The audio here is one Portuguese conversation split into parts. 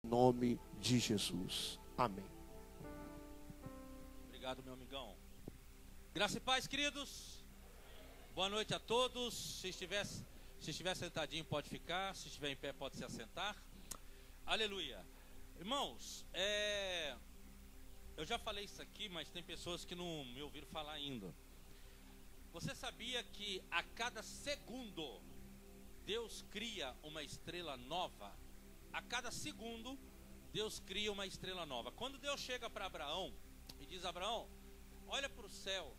nome de Jesus. Amém. Obrigado, meu amigão. Graça e paz, queridos. Boa noite a todos. Se estiver sentadinho, pode ficar. Se estiver em pé, pode se assentar. Aleluia. Irmãos, eu já falei isso aqui, mas tem pessoas que não me ouviram falar ainda. Você sabia que a cada segundo Deus cria uma estrela nova? A cada segundo Deus cria uma estrela nova. Quando Deus chega para Abraão e diz: Abraão, olha para o céu,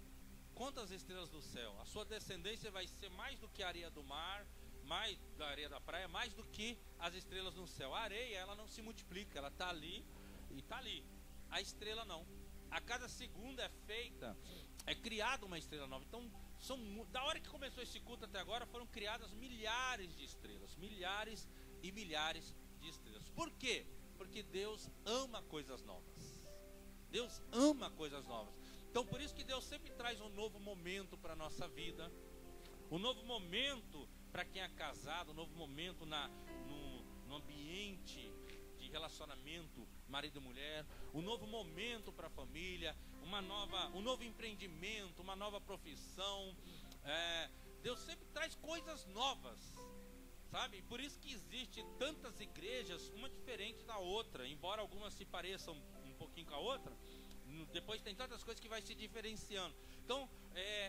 conta as estrelas do céu. A sua descendência vai ser mais do que a areia do mar, mais da areia da praia, mais do que as estrelas no céu. A areia, ela não se multiplica, ela está ali e está ali. A estrela não. A cada segundo é criada uma estrela nova. Então, da hora que começou esse culto até agora, foram criadas milhares de estrelas, milhares e milhares de estrelas. Por quê? Porque Deus ama coisas novas. Deus ama coisas novas. Então, por isso que Deus sempre traz um novo momento para a nossa vida, um novo momento para quem é casado, um novo momento no ambiente de relacionamento marido e mulher, um novo momento para a família, um novo empreendimento, uma nova profissão. Deus sempre traz coisas novas, sabe? Por isso que existe tantas igrejas, uma diferente da outra, embora algumas se pareçam um pouquinho com a outra. Depois tem tantas coisas que vai se diferenciando. Então,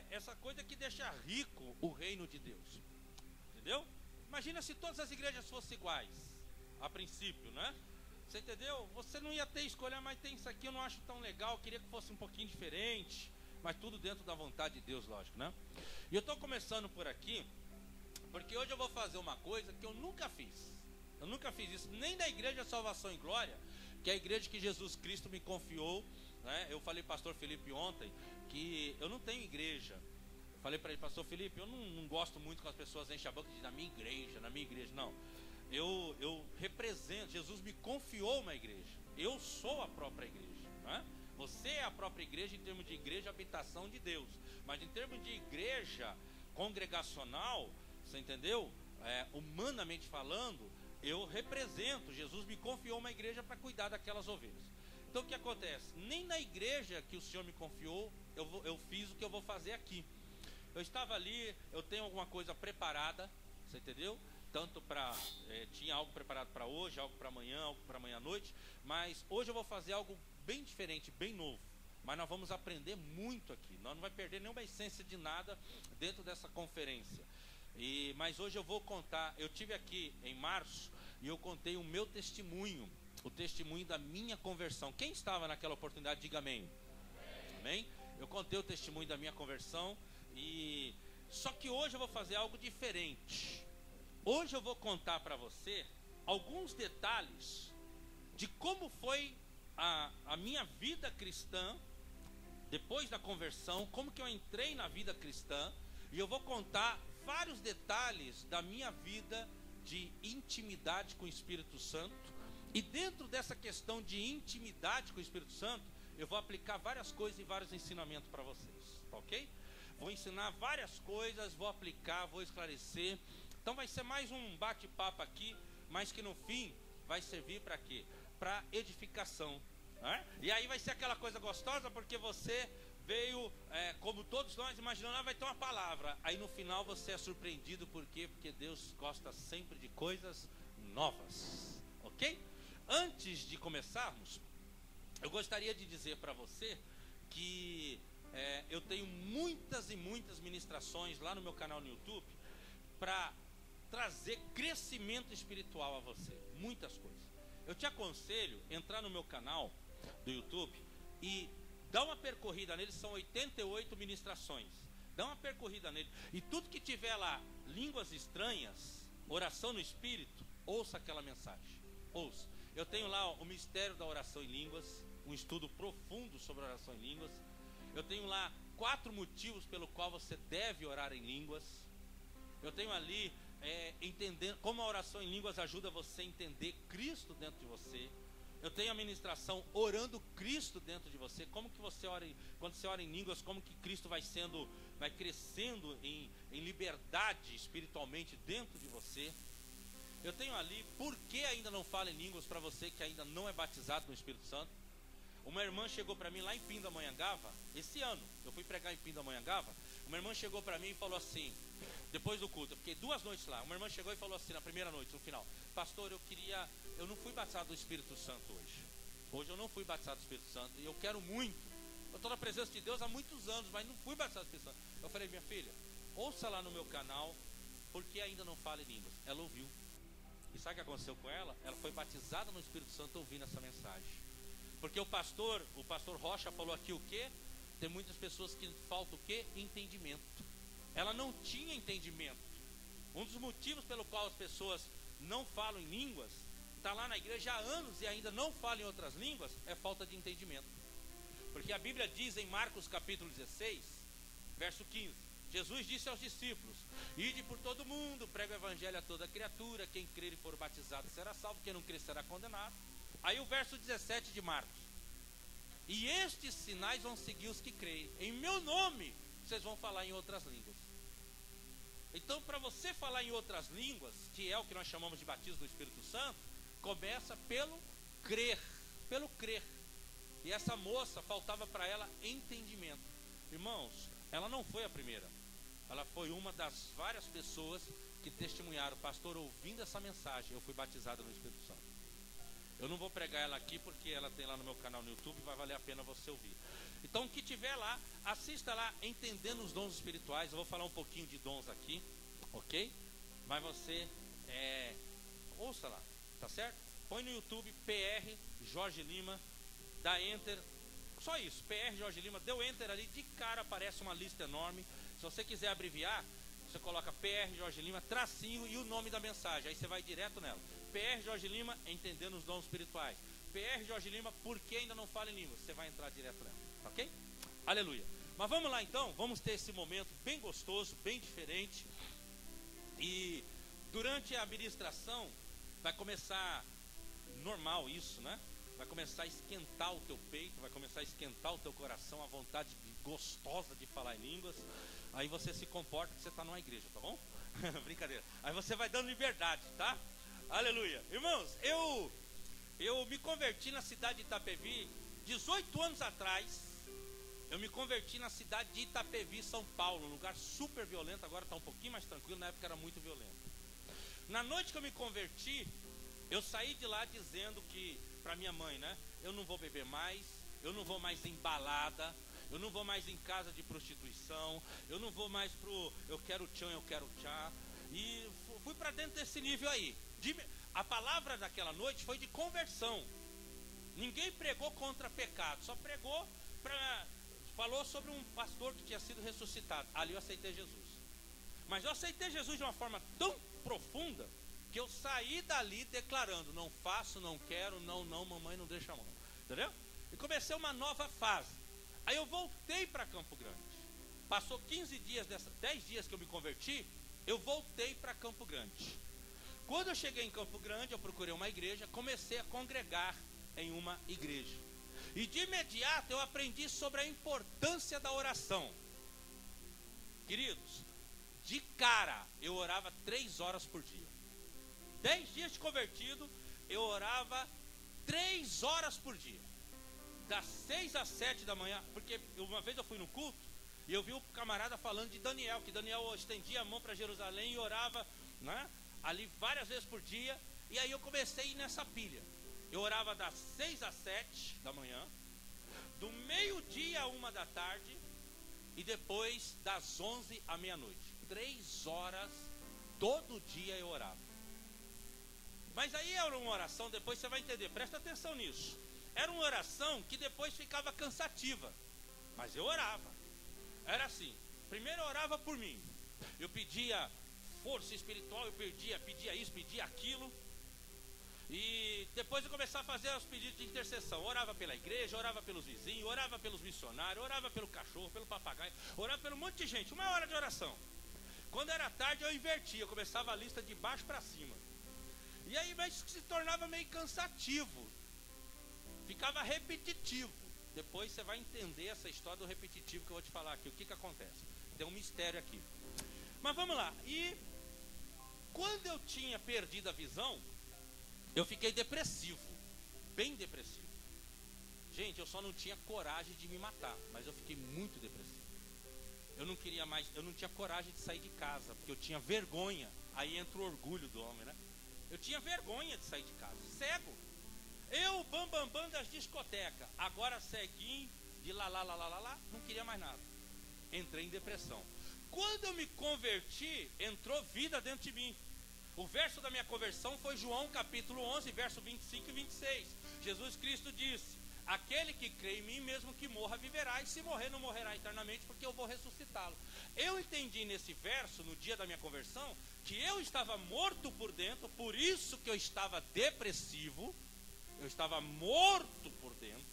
essa coisa que deixa rico o reino de Deus. Entendeu? Imagina se todas as igrejas fossem iguais, a princípio, né? Você entendeu? Você não ia ter escolha, mas tem isso aqui, eu não acho tão legal, queria que fosse um pouquinho diferente. Mas tudo dentro da vontade de Deus, lógico, né? E eu estou começando por aqui, porque hoje eu vou fazer uma coisa que eu nunca fiz. Eu nunca fiz isso, nem da Igreja Salvação e Glória, que é a igreja que Jesus Cristo me confiou, né? Eu falei para o pastor Felipe ontem que eu não tenho igreja. Eu falei para ele: pastor Felipe, eu não gosto muito que as pessoas enchem a boca e dizem na minha igreja. Não, eu represento, Jesus me confiou uma igreja. Eu sou a própria igreja, né? Você é a própria igreja em termos de igreja, habitação de Deus. Mas em termos de igreja congregacional, você entendeu? Humanamente falando, eu represento. Jesus me confiou uma igreja para cuidar daquelas ovelhas. Então o que acontece? Nem na igreja que o Senhor me confiou eu fiz o que eu vou fazer aqui. Eu estava ali, eu tenho alguma coisa preparada, você entendeu? Tanto para, tinha algo preparado para hoje, algo para amanhã, algo para amanhã à noite. Mas hoje eu vou fazer algo bem diferente, bem novo. Mas nós vamos aprender muito aqui. Nós não vamos perder nenhuma essência de nada dentro dessa conferência. Mas hoje eu vou contar. Eu tive aqui em março e eu contei o meu testemunho, o testemunho da minha conversão. Quem estava naquela oportunidade, diga amém. Amém? Eu contei o testemunho da minha conversão. Só que hoje eu vou fazer algo diferente. Hoje eu vou contar para você alguns detalhes de como foi a minha vida cristã depois da conversão, como que eu entrei na vida cristã. E eu vou contar vários detalhes da minha vida de intimidade com o Espírito Santo. E dentro dessa questão de intimidade com o Espírito Santo, eu vou aplicar várias coisas e vários ensinamentos para vocês, tá ok? Vou ensinar várias coisas, vou aplicar, vou esclarecer. Então vai ser mais um bate-papo aqui, mas que no fim vai servir para quê? Para edificação, né? E aí vai ser aquela coisa gostosa, porque você veio, como todos nós imaginando, vai ter uma palavra. Aí no final você é surpreendido, por quê? Porque Deus gosta sempre de coisas novas, ok? Antes de começarmos, eu gostaria de dizer para você que eu tenho muitas e muitas ministrações lá no meu canal no YouTube para trazer crescimento espiritual a você, muitas coisas. Eu te aconselho a entrar no meu canal do YouTube e dar uma percorrida nele. São 88 ministrações. Dá uma percorrida nele e tudo que tiver lá, línguas estranhas, oração no Espírito, ouça aquela mensagem, ouça. Eu tenho lá o mistério da oração em línguas, um estudo profundo sobre oração em línguas. Eu tenho lá 4 motivos pelo qual você deve orar em línguas. Eu tenho ali entendendo como a oração em línguas ajuda você a entender Cristo dentro de você. Eu tenho a ministração orando Cristo dentro de você. Como que você ora, quando você ora em línguas, como que Cristo vai crescendo em liberdade espiritualmente dentro de você. Eu tenho ali, por que ainda não fala em línguas, para você que ainda não é batizado no Espírito Santo. Uma irmã chegou para mim lá em Pindamonhangaba, esse ano, eu fui pregar em Pindamonhangaba. Uma irmã chegou para mim e falou assim, depois do culto, eu fiquei 2 noites lá. Uma irmã chegou e falou assim, na primeira noite, no final: pastor, eu não fui batizado do Espírito Santo hoje. Hoje eu não fui batizado do Espírito Santo e eu quero muito. Eu estou na presença de Deus há muitos anos, mas não fui batizado do Espírito Santo. Eu falei: minha filha, ouça lá no meu canal, porque ainda não fala em línguas. Ela ouviu. E sabe o que aconteceu com ela? Ela foi batizada no Espírito Santo ouvindo essa mensagem. Porque o pastor Rocha falou aqui o quê? Tem muitas pessoas que falta o quê? Entendimento. Ela não tinha entendimento. Um dos motivos pelo qual as pessoas não falam em línguas, está lá na igreja há anos e ainda não falam em outras línguas, é falta de entendimento. Porque a Bíblia diz em Marcos capítulo 16, verso 15, Jesus disse aos discípulos: ide por todo mundo, prega o evangelho a toda criatura, quem crer e for batizado será salvo, quem não crer será condenado. Aí o verso 17 de Marcos: e estes sinais vão seguir os que creem, em meu nome vocês vão falar em outras línguas. Então, para você falar em outras línguas, que é o que nós chamamos de batismo do Espírito Santo, começa pelo crer, pelo crer. E essa moça, faltava para ela entendimento. Irmãos, ela não foi a primeira, ela foi uma das várias pessoas que testemunharam: pastor, ouvindo essa mensagem, eu fui batizada no Espírito Santo. Eu não vou pregar ela aqui, porque ela tem lá no meu canal no YouTube, vai valer a pena você ouvir. Então, o que tiver lá, assista lá, Entendendo os Dons Espirituais. Eu vou falar um pouquinho de dons aqui, ok? Mas você, ouça lá, tá certo? Põe no YouTube, PR Jorge Lima, dá Enter, só isso, PR Jorge Lima, deu Enter ali, de cara aparece uma lista enorme. Se você quiser abreviar, você coloca PR Jorge Lima, tracinho e o nome da mensagem, aí você vai direto nela. PR Jorge Lima, Entendendo os Dons Espirituais. PR Jorge Lima, por que ainda não fala em língua? Você vai entrar direto nela, ok? Aleluia. Mas vamos lá então, vamos ter esse momento bem gostoso, bem diferente. E durante a ministração vai começar normal isso, né? Vai começar a esquentar o teu peito, vai começar a esquentar o teu coração, a vontade gostosa de falar em línguas. Aí você se comporta que você está numa igreja, tá bom? Brincadeira. Aí você vai dando liberdade, tá? Aleluia. Irmãos, eu me converti na cidade de Itapevi 18 anos atrás. Eu me converti na cidade de Itapevi, São Paulo, um lugar super violento. Agora está um pouquinho mais tranquilo, na época era muito violento. Na noite que eu me converti, eu saí de lá dizendo que, para minha mãe, né? Eu não vou beber mais, eu não vou mais em balada, eu não vou mais em casa de prostituição, eu não vou mais pro eu quero tchan, eu quero tchá. E fui para dentro desse nível aí. A palavra daquela noite foi de conversão. Ninguém pregou contra pecado, só pregou falou sobre um pastor que tinha sido ressuscitado. Ali eu aceitei Jesus. Mas eu aceitei Jesus de uma forma tão profunda que eu saí dali declarando: não faço, não quero, não, mamãe não deixa a mão. Entendeu? E comecei uma nova fase. Aí eu voltei para Campo Grande. Passou 15 dias, 10 dias que eu me converti, eu voltei para Campo Grande. Quando eu cheguei em Campo Grande, eu procurei uma igreja, comecei a congregar em uma igreja. E de imediato eu aprendi sobre a importância da oração. Queridos, de cara eu orava 3 horas por dia. 10 dias de convertido, eu orava 3 horas por dia. Das 6 às 7 da manhã, porque uma vez eu fui no culto e eu vi o camarada falando de Daniel, que Daniel estendia a mão para Jerusalém e orava, né, ali várias vezes por dia. E aí eu comecei a ir nessa pilha. Eu orava das 6 às 7 da manhã, do meio-dia a 1 da tarde e depois das 11 à meia-noite. 3 horas todo dia eu orava. Mas aí era uma oração, depois você vai entender, presta atenção nisso. Era uma oração que depois ficava cansativa, mas eu orava. Era assim: primeiro eu orava por mim, eu pedia força espiritual, eu pedia isso, pedia aquilo. E depois eu começava a fazer os pedidos de intercessão. Orava pela igreja, orava pelos vizinhos, orava pelos missionários, orava pelo cachorro, pelo papagaio, orava pelo monte de gente. 1 hora de oração. Quando era tarde eu invertia, eu começava a lista de baixo para cima. E aí mas se tornava meio cansativo, ficava repetitivo. Depois você vai entender essa história do repetitivo que eu vou te falar aqui. O que acontece? Tem um mistério aqui. Mas vamos lá. E Quando eu tinha perdido a visão, eu fiquei depressivo, bem depressivo. Gente, eu só não tinha coragem de me matar, mas eu fiquei muito depressivo. Eu não queria mais, eu não tinha coragem de sair de casa, porque eu tinha vergonha. Aí entra o orgulho do homem, né? Eu tinha vergonha de sair de casa, cego. Eu, bam das discotecas, agora ceguinho, de lá, não queria mais nada. Entrei em depressão. Quando eu me converti, entrou vida dentro de mim. O verso da minha conversão foi João capítulo 11, verso 25 e 26. Jesus Cristo disse: aquele que crê em mim, mesmo que morra, viverá, e se morrer, não morrerá eternamente, porque eu vou ressuscitá-lo. Eu entendi nesse verso, no dia da minha conversão, que eu estava morto por dentro, por isso que eu estava depressivo, eu estava morto por dentro,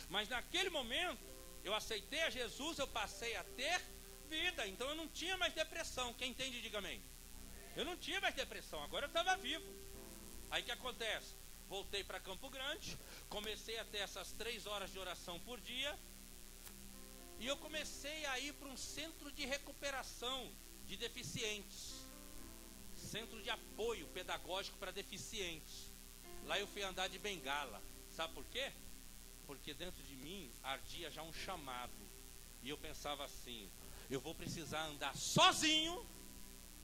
mas naquele momento, eu aceitei a Jesus, eu passei a ter vida, então eu não tinha mais depressão. Quem entende, diga amém. Eu não tinha mais depressão, agora eu estava vivo. Aí o que acontece? Voltei para Campo Grande, comecei a ter essas 3 horas de oração por dia, e eu comecei a ir para um centro de recuperação de deficientes, centro de apoio pedagógico para deficientes. Lá eu fui andar de bengala. Sabe por quê? Porque dentro de mim ardia já um chamado, e eu pensava assim: eu vou precisar andar sozinho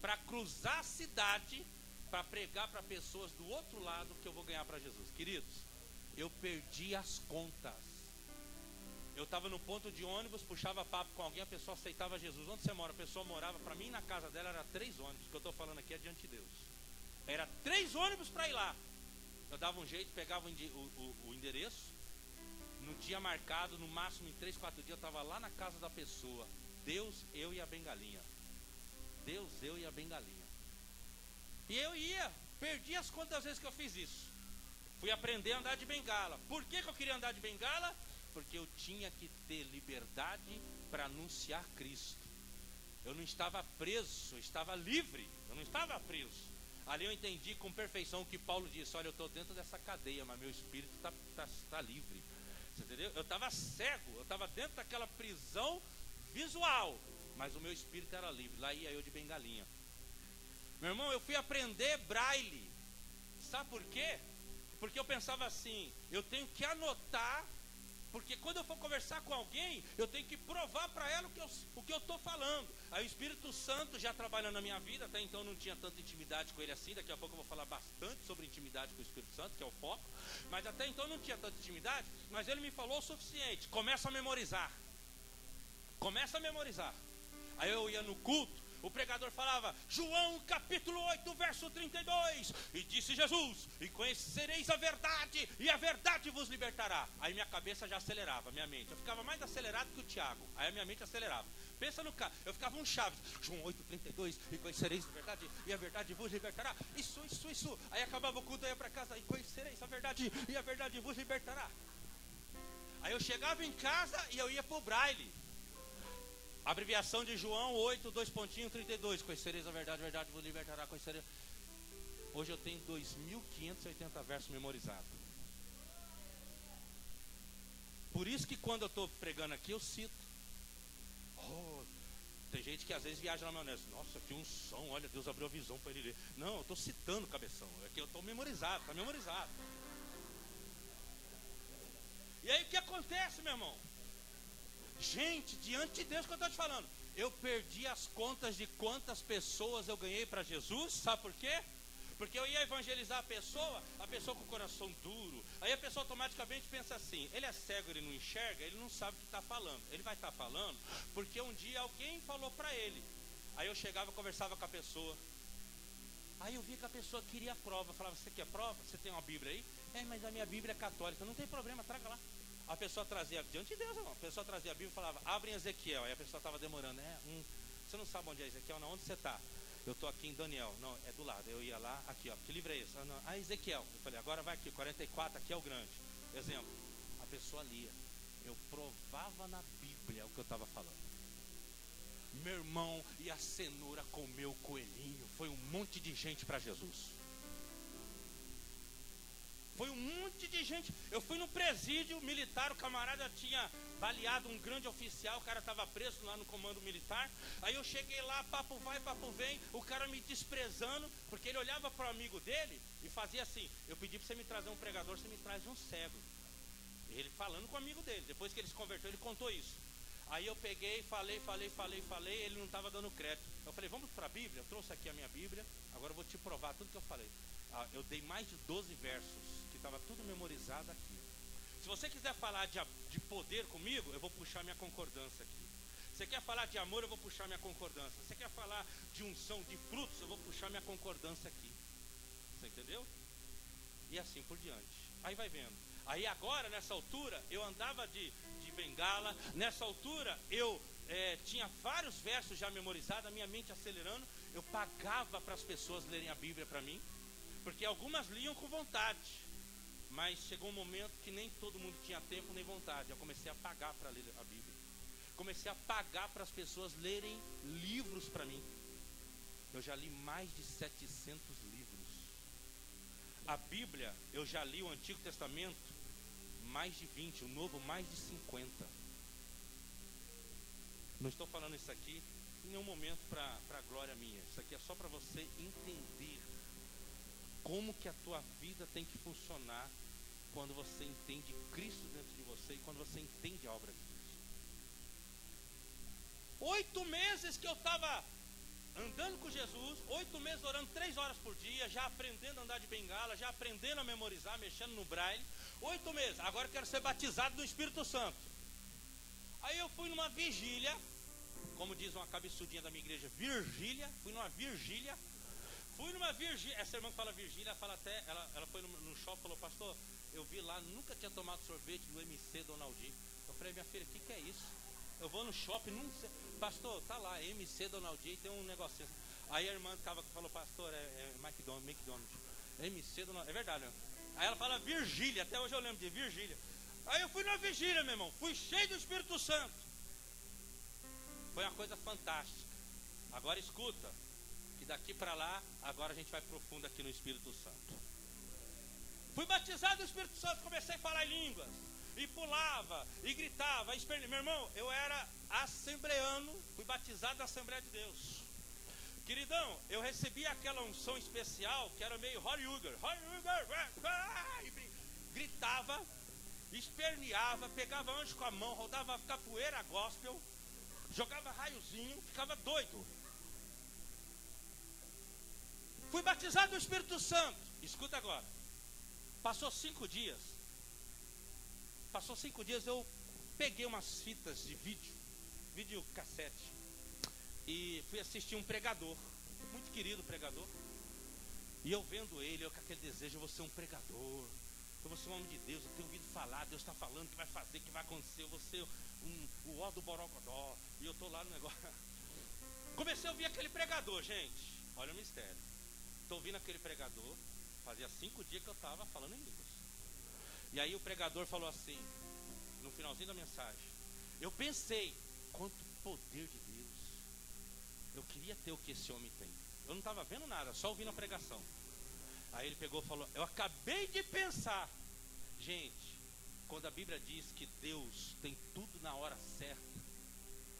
para cruzar a cidade, para pregar para pessoas do outro lado que eu vou ganhar para Jesus. Queridos, eu perdi as contas. Eu estava no ponto de ônibus, puxava papo com alguém, a pessoa aceitava Jesus. Onde você mora? A pessoa morava, para mim na casa dela era 3 ônibus, que eu estou falando aqui é diante de Deus. Era 3 ônibus para ir lá. Eu dava um jeito, pegava o endereço, no dia marcado, no máximo em 3, 4 dias eu estava lá na casa da pessoa. Deus, eu e a bengalinha. Deus, eu e a bengalinha. E eu ia, perdi as contas das vezes que eu fiz isso. Fui aprender a andar de bengala. Por que eu queria andar de bengala? Porque eu tinha que ter liberdade para anunciar Cristo. Eu não estava preso, eu estava livre, eu não estava preso. Ali eu entendi com perfeição o que Paulo disse: olha, eu estou dentro dessa cadeia, mas meu espírito está livre. Você entendeu? Eu estava cego, eu estava dentro daquela prisão visual, mas o meu espírito era livre. Lá ia eu de bengalinha. Meu irmão, eu fui aprender braille. Sabe por quê? Porque eu pensava assim: eu tenho que anotar, porque quando eu for conversar com alguém, eu tenho que provar para ela o que eu estou falando. Aí o Espírito Santo já trabalhando na minha vida, até então eu não tinha tanta intimidade com ele assim. Daqui a pouco eu vou falar bastante sobre intimidade com o Espírito Santo, que é o foco. Mas até então eu não tinha tanta intimidade, mas ele me falou o suficiente: começa a memorizar. Começa a memorizar. Aí eu ia no culto, o pregador falava João capítulo 8, verso 32, e disse Jesus: e conhecereis a verdade, e a verdade vos libertará. Aí minha cabeça já acelerava, minha mente. Eu ficava mais acelerado que o Tiago. Aí a minha mente acelerava. Pensa no carro, eu ficava um Chaves. João 8, 32, e conhecereis a verdade, e a verdade vos libertará. Isso. Aí acabava o culto, eu ia para casa: e conhecereis a verdade, e a verdade vos libertará. Aí eu chegava em casa e eu ia para o braille. Abreviação de João 8, 2.32. Conhecereis a verdade vos libertará. Conhecereis. Hoje eu tenho 2.580 versos memorizados. Por isso que quando eu estou pregando aqui, eu cito. Tem gente que às vezes viaja na maionese: nossa, que unção, olha, Deus abriu a visão para ele ler. Não, eu estou citando, cabeção. É que eu estou memorizado, está memorizado. E aí o que acontece, meu irmão? Gente, diante de Deus que eu estou te falando, eu perdi as contas de quantas pessoas eu ganhei para Jesus. Sabe por quê? Porque eu ia evangelizar a pessoa com o coração duro. Aí a pessoa automaticamente pensa assim: ele é cego, ele não enxerga, ele não sabe o que está falando. Ele vai estar falando porque um dia alguém falou para ele. Aí eu chegava e conversava com a pessoa. Aí eu via que a pessoa queria prova. Eu falava: você quer prova? Você tem uma Bíblia aí? É, mas a minha Bíblia é católica. Não tem problema, traga lá. A pessoa trazia, diante de Deus, irmão, a pessoa trazia a Bíblia e falava: abre em Ezequiel. Aí a pessoa estava demorando. Você não sabe onde é Ezequiel? Não, onde você está? Eu estou aqui em Daniel. Não, é do lado. Eu ia lá, aqui, ó. Que livro é esse? Ezequiel. Eu falei: agora vai aqui, 44, aqui é o grande. Exemplo, a pessoa lia. Eu provava na Bíblia o que eu estava falando. Meu irmão, e a cenoura comeu o coelhinho. Foi um monte de gente para Jesus. Foi um monte de gente. Eu fui no presídio militar, o camarada tinha baleado um grande oficial, o cara estava preso lá no comando militar. Aí eu cheguei lá, papo vai, papo vem, o cara me desprezando, porque ele olhava para o amigo dele e fazia assim: eu pedi para você me trazer um pregador, você me traz um cego. Ele falando com o amigo dele, depois que ele se converteu, ele contou isso. Aí eu peguei, falei, ele não estava dando crédito. Eu falei, vamos para a Bíblia? Eu trouxe aqui a minha Bíblia, agora eu vou te provar tudo que eu falei. Eu dei mais de 12 versos, que estava tudo memorizado aqui. Se você quiser falar de poder comigo, eu vou puxar minha concordância aqui. Você quer falar de amor, eu vou puxar minha concordância. Você quer falar de unção, de frutos, eu vou puxar minha concordância aqui. Você entendeu? E assim por diante. Aí vai vendo. Aí agora, nessa altura, eu andava de bengala. Nessa altura, eu tinha vários versos já memorizados, a minha mente acelerando. Eu pagava para as pessoas lerem a Bíblia para mim, porque algumas liam com vontade, mas chegou um momento que nem todo mundo tinha tempo nem vontade. Eu comecei a pagar para ler a Bíblia. Comecei a pagar para as pessoas lerem livros para mim. Eu já li mais de 700 livros. A Bíblia, eu já li o Antigo Testamento mais de 20, o Novo mais de 50. Não estou falando isso aqui em nenhum momento para a glória minha. Isso aqui é só para você entender como que a tua vida tem que funcionar quando você entende Cristo dentro de você e quando você entende a obra de Deus. 8 meses que eu estava andando com Jesus, 8 meses orando 3 horas por dia, já aprendendo a andar de bengala, já aprendendo a memorizar, mexendo no braille. 8 meses, agora eu quero ser batizado no Espírito Santo. Aí eu fui numa vigília, como diz uma cabeçudinha da minha igreja, Virgília. Fui numa vigília. Essa irmã que fala Virgília, ela fala até, ela foi no shopping e falou, pastor, eu vi lá, nunca tinha tomado sorvete do MC Donaldinho. Eu falei, minha filha, o que é isso? Eu vou no shopping, não sei. Pastor, tá lá, MC Donaldinho, tem um negocinho. Aí a irmã falou, pastor, é McDonald's. MC Donaldinho, é verdade, né? Aí ela fala Virgília, até hoje eu lembro de Virgília. Aí eu fui na vigília, meu irmão, fui cheio do Espírito Santo. Foi uma coisa fantástica. Agora escuta, que daqui para lá, agora a gente vai profundo aqui no Espírito Santo. Fui batizado no Espírito Santo, comecei a falar em línguas. E pulava, e gritava, meu irmão, eu era assembleano, fui batizado na Assembleia de Deus. Queridão, eu recebi aquela unção especial, que era meio Hollywood, gritava, esperneava, pegava anjo com a mão, rodava capoeira gospel, jogava raiozinho, ficava doido. Fui batizado no Espírito Santo. Escuta agora. Passou 5 dias, eu peguei umas fitas de vídeo cassete, e fui assistir um pregador, muito querido pregador. E eu vendo ele, eu com aquele desejo, eu vou ser um pregador, eu vou ser um homem de Deus, eu tenho ouvido falar, Deus está falando que vai fazer, que vai acontecer, eu vou ser o ó do Borogodó. E eu estou lá no negócio. Comecei a ouvir aquele pregador, gente. Olha o mistério. Estou ouvindo aquele pregador, fazia 5 dias que eu estava falando em línguas. E aí o pregador falou assim, no finalzinho da mensagem, eu pensei, quanto poder de Deus. Eu queria ter o que esse homem tem. Eu não estava vendo nada, só ouvindo a pregação. Aí ele pegou e falou, eu acabei de pensar. Gente, quando a Bíblia diz que Deus tem tudo na hora certa,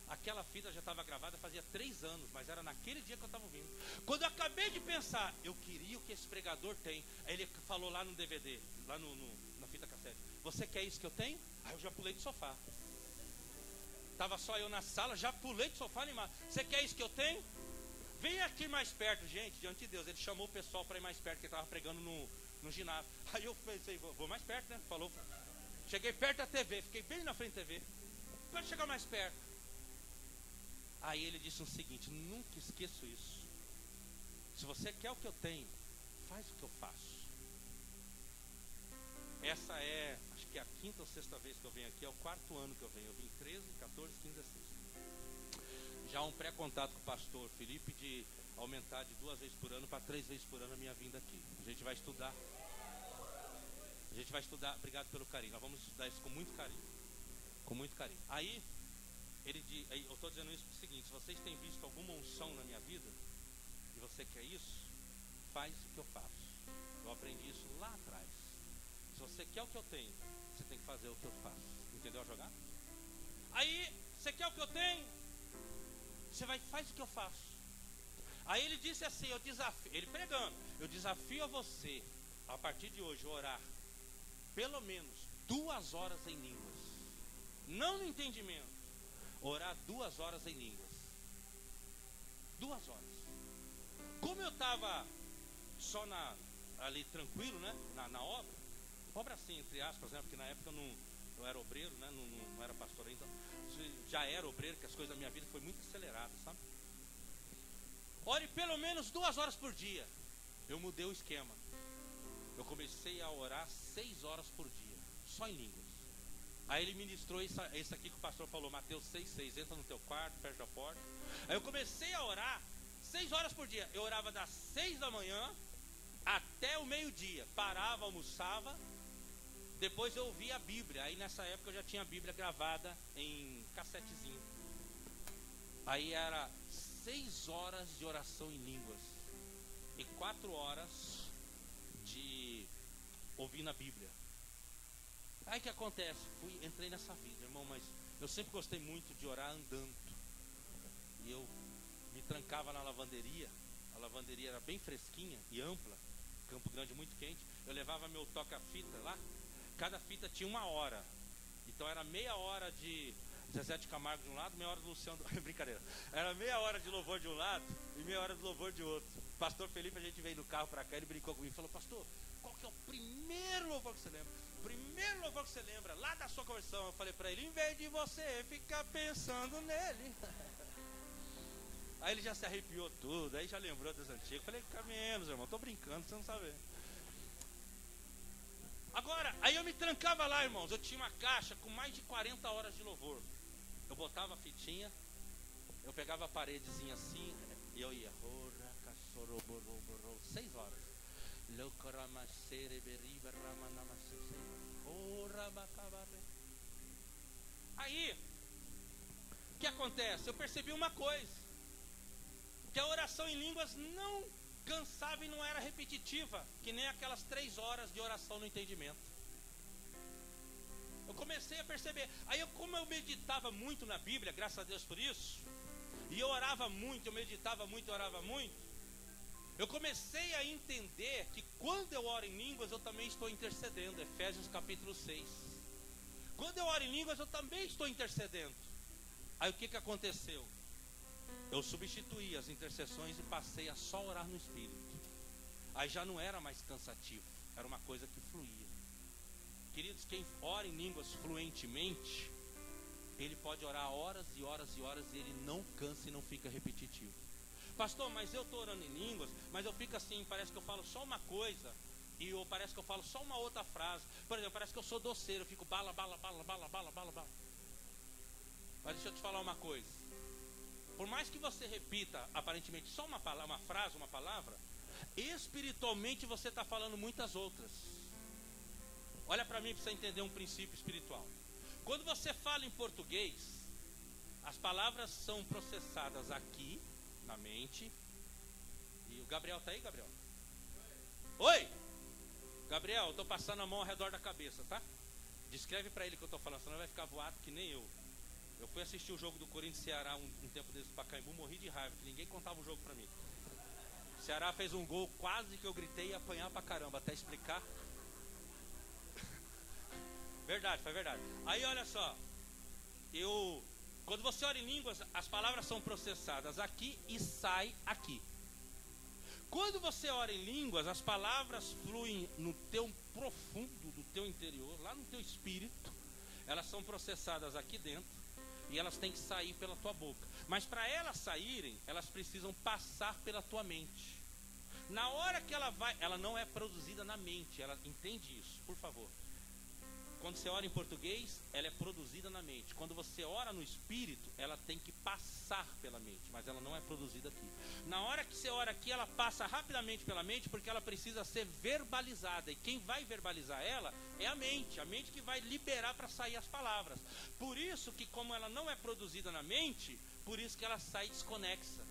aquela fita já estava gravada fazia 3 anos, mas era naquele dia que eu estava ouvindo. Quando eu acabei de pensar, eu queria o que esse pregador tem. Aí ele falou lá no DVD, lá na fita cassete, você quer isso que eu tenho? Aí eu já pulei do sofá. Estava só eu na sala, já pulei do sofá animado. Você quer isso que eu tenho? Vem aqui mais perto, gente, diante de Deus. Ele chamou o pessoal para ir mais perto, que ele estava pregando no ginásio. Aí eu pensei, vou mais perto, né? Falou. Cheguei perto da TV, fiquei bem na frente da TV. Pode chegar mais perto. Aí ele disse o seguinte, nunca esqueço isso. Se você quer o que eu tenho, faz o que eu faço. Essa é, acho que é a 5ª ou 6ª vez que eu venho aqui, é o 4º ano que eu venho. Eu vim 13, 14, 15, 16. Já um pré-contato com o pastor Felipe de aumentar de 2 vezes por ano para 3 vezes por ano a minha vinda aqui. A gente vai estudar. Obrigado pelo carinho. Nós vamos estudar isso com muito carinho. Com muito carinho. Aí eu estou dizendo isso porque é o seguinte, se vocês têm visto alguma unção na minha vida, e você quer isso, faz o que eu faço. Eu aprendi isso lá atrás. Se você quer o que eu tenho, você tem que fazer o que eu faço. Entendeu a jogada? Aí, você quer o que eu tenho? Você vai e faz o que eu faço. Aí ele disse assim, eu desafio, ele pregando, eu desafio a você, a partir de hoje, orar pelo menos 2 horas em línguas. Não no entendimento. Orar 2 horas em línguas. 2 horas. Como eu estava só ali tranquilo, né? Na obra. Obra assim, entre aspas, né? Porque na época eu era obreiro, né? Não era pastor ainda. Então, já era obreiro, que as coisas da minha vida foi muito aceleradas, sabe? Ore pelo menos 2 horas por dia. Eu mudei o esquema. Eu comecei a orar 6 horas por dia, só em línguas. Aí ele ministrou isso aqui que o pastor falou, Mateus 6,6, entra no teu quarto, fecha a porta. Aí eu comecei a orar 6 horas por dia. Eu orava das 6 da manhã até o meio-dia. Parava, almoçava. Depois eu ouvia a Bíblia. Aí nessa época eu já tinha a Bíblia gravada em cassetezinho. Aí era 6 horas de oração em línguas e 4 horas de ouvindo a Bíblia. Aí que acontece? Entrei nessa vida, irmão, mas eu sempre gostei muito de orar andando. E eu me trancava na lavanderia. A lavanderia era bem fresquinha e ampla, Campo Grande muito quente. Eu levava meu toca-fita lá. Cada fita tinha 1 hora. Então era meia hora de Zezé de Camargo de um lado, meia hora do Luciano brincadeira. Era meia hora de louvor de um lado e meia hora de louvor de outro. Pastor Felipe, a gente veio no carro para cá, ele brincou comigo e falou, pastor, qual que é o primeiro louvor que você lembra? O primeiro louvor que você lembra, lá da sua conversão. Eu falei para ele, em vez de você ficar pensando nele. Aí ele já se arrepiou tudo, aí já lembrou das antigas. Eu falei, fica menos, irmão, tô brincando, você não sabe. Agora, aí eu me trancava lá, irmãos. Eu tinha uma caixa com mais de 40 horas de louvor. Eu botava a fitinha, eu pegava a paredezinha assim, e eu ia 6 horas. Aí, o que acontece? Eu percebi uma coisa, que a oração em línguas não cansava e não era repetitiva, que nem aquelas 3 horas de oração no entendimento. Eu comecei a perceber. Aí como eu meditava muito na Bíblia, graças a Deus por isso, e eu orava muito, eu meditava muito, eu orava muito, eu comecei a entender que quando eu oro em línguas, eu também estou intercedendo. Efésios capítulo 6. Quando eu oro em línguas, eu também estou intercedendo. Aí o que aconteceu? Eu substituí as intercessões e passei a só orar no Espírito. Aí já não era mais cansativo, era uma coisa que fluía. Queridos, quem ora em línguas fluentemente, ele pode orar horas e horas e horas e ele não cansa e não fica repetitivo. Pastor, mas eu estou orando em línguas, mas eu fico assim, parece que eu falo só uma coisa e parece que eu falo só uma outra frase. Por exemplo, parece que eu sou doceiro, eu fico bala. Mas deixa eu te falar uma coisa. Por mais que você repita aparentemente só uma frase, uma palavra, espiritualmente você está falando muitas outras. Olha para mim para você entender um princípio espiritual. Quando você fala em português, as palavras são processadas aqui na mente. E o Gabriel está aí, Gabriel? Oi! Gabriel, eu estou passando a mão ao redor da cabeça, tá? Descreve para ele que eu estou falando, senão vai ficar voado que nem eu. Eu fui assistir o jogo do Corinthians e Ceará um tempo desses para Pacaembu, morri de raiva, que ninguém contava o jogo para mim. O Ceará fez um gol, quase que eu gritei e apanhar pra caramba, até explicar. Verdade, foi verdade. Aí olha só, quando você ora em línguas, as palavras são processadas aqui e sai aqui. Quando você ora em línguas, as palavras fluem no teu profundo, do teu interior, lá no teu espírito. Elas são processadas aqui dentro e elas têm que sair pela tua boca. Mas para elas saírem, elas precisam passar pela tua mente. Na hora que ela não é produzida na mente, ela entende isso, por favor. Quando você ora em português, ela é produzida na mente. Quando você ora no espírito, ela tem que passar pela mente, mas ela não é produzida aqui. Na hora que você ora aqui, ela passa rapidamente pela mente, porque ela precisa ser verbalizada. E quem vai verbalizar ela é a mente que vai liberar para sair as palavras. Por isso que como ela não é produzida na mente, por isso que ela sai desconexa.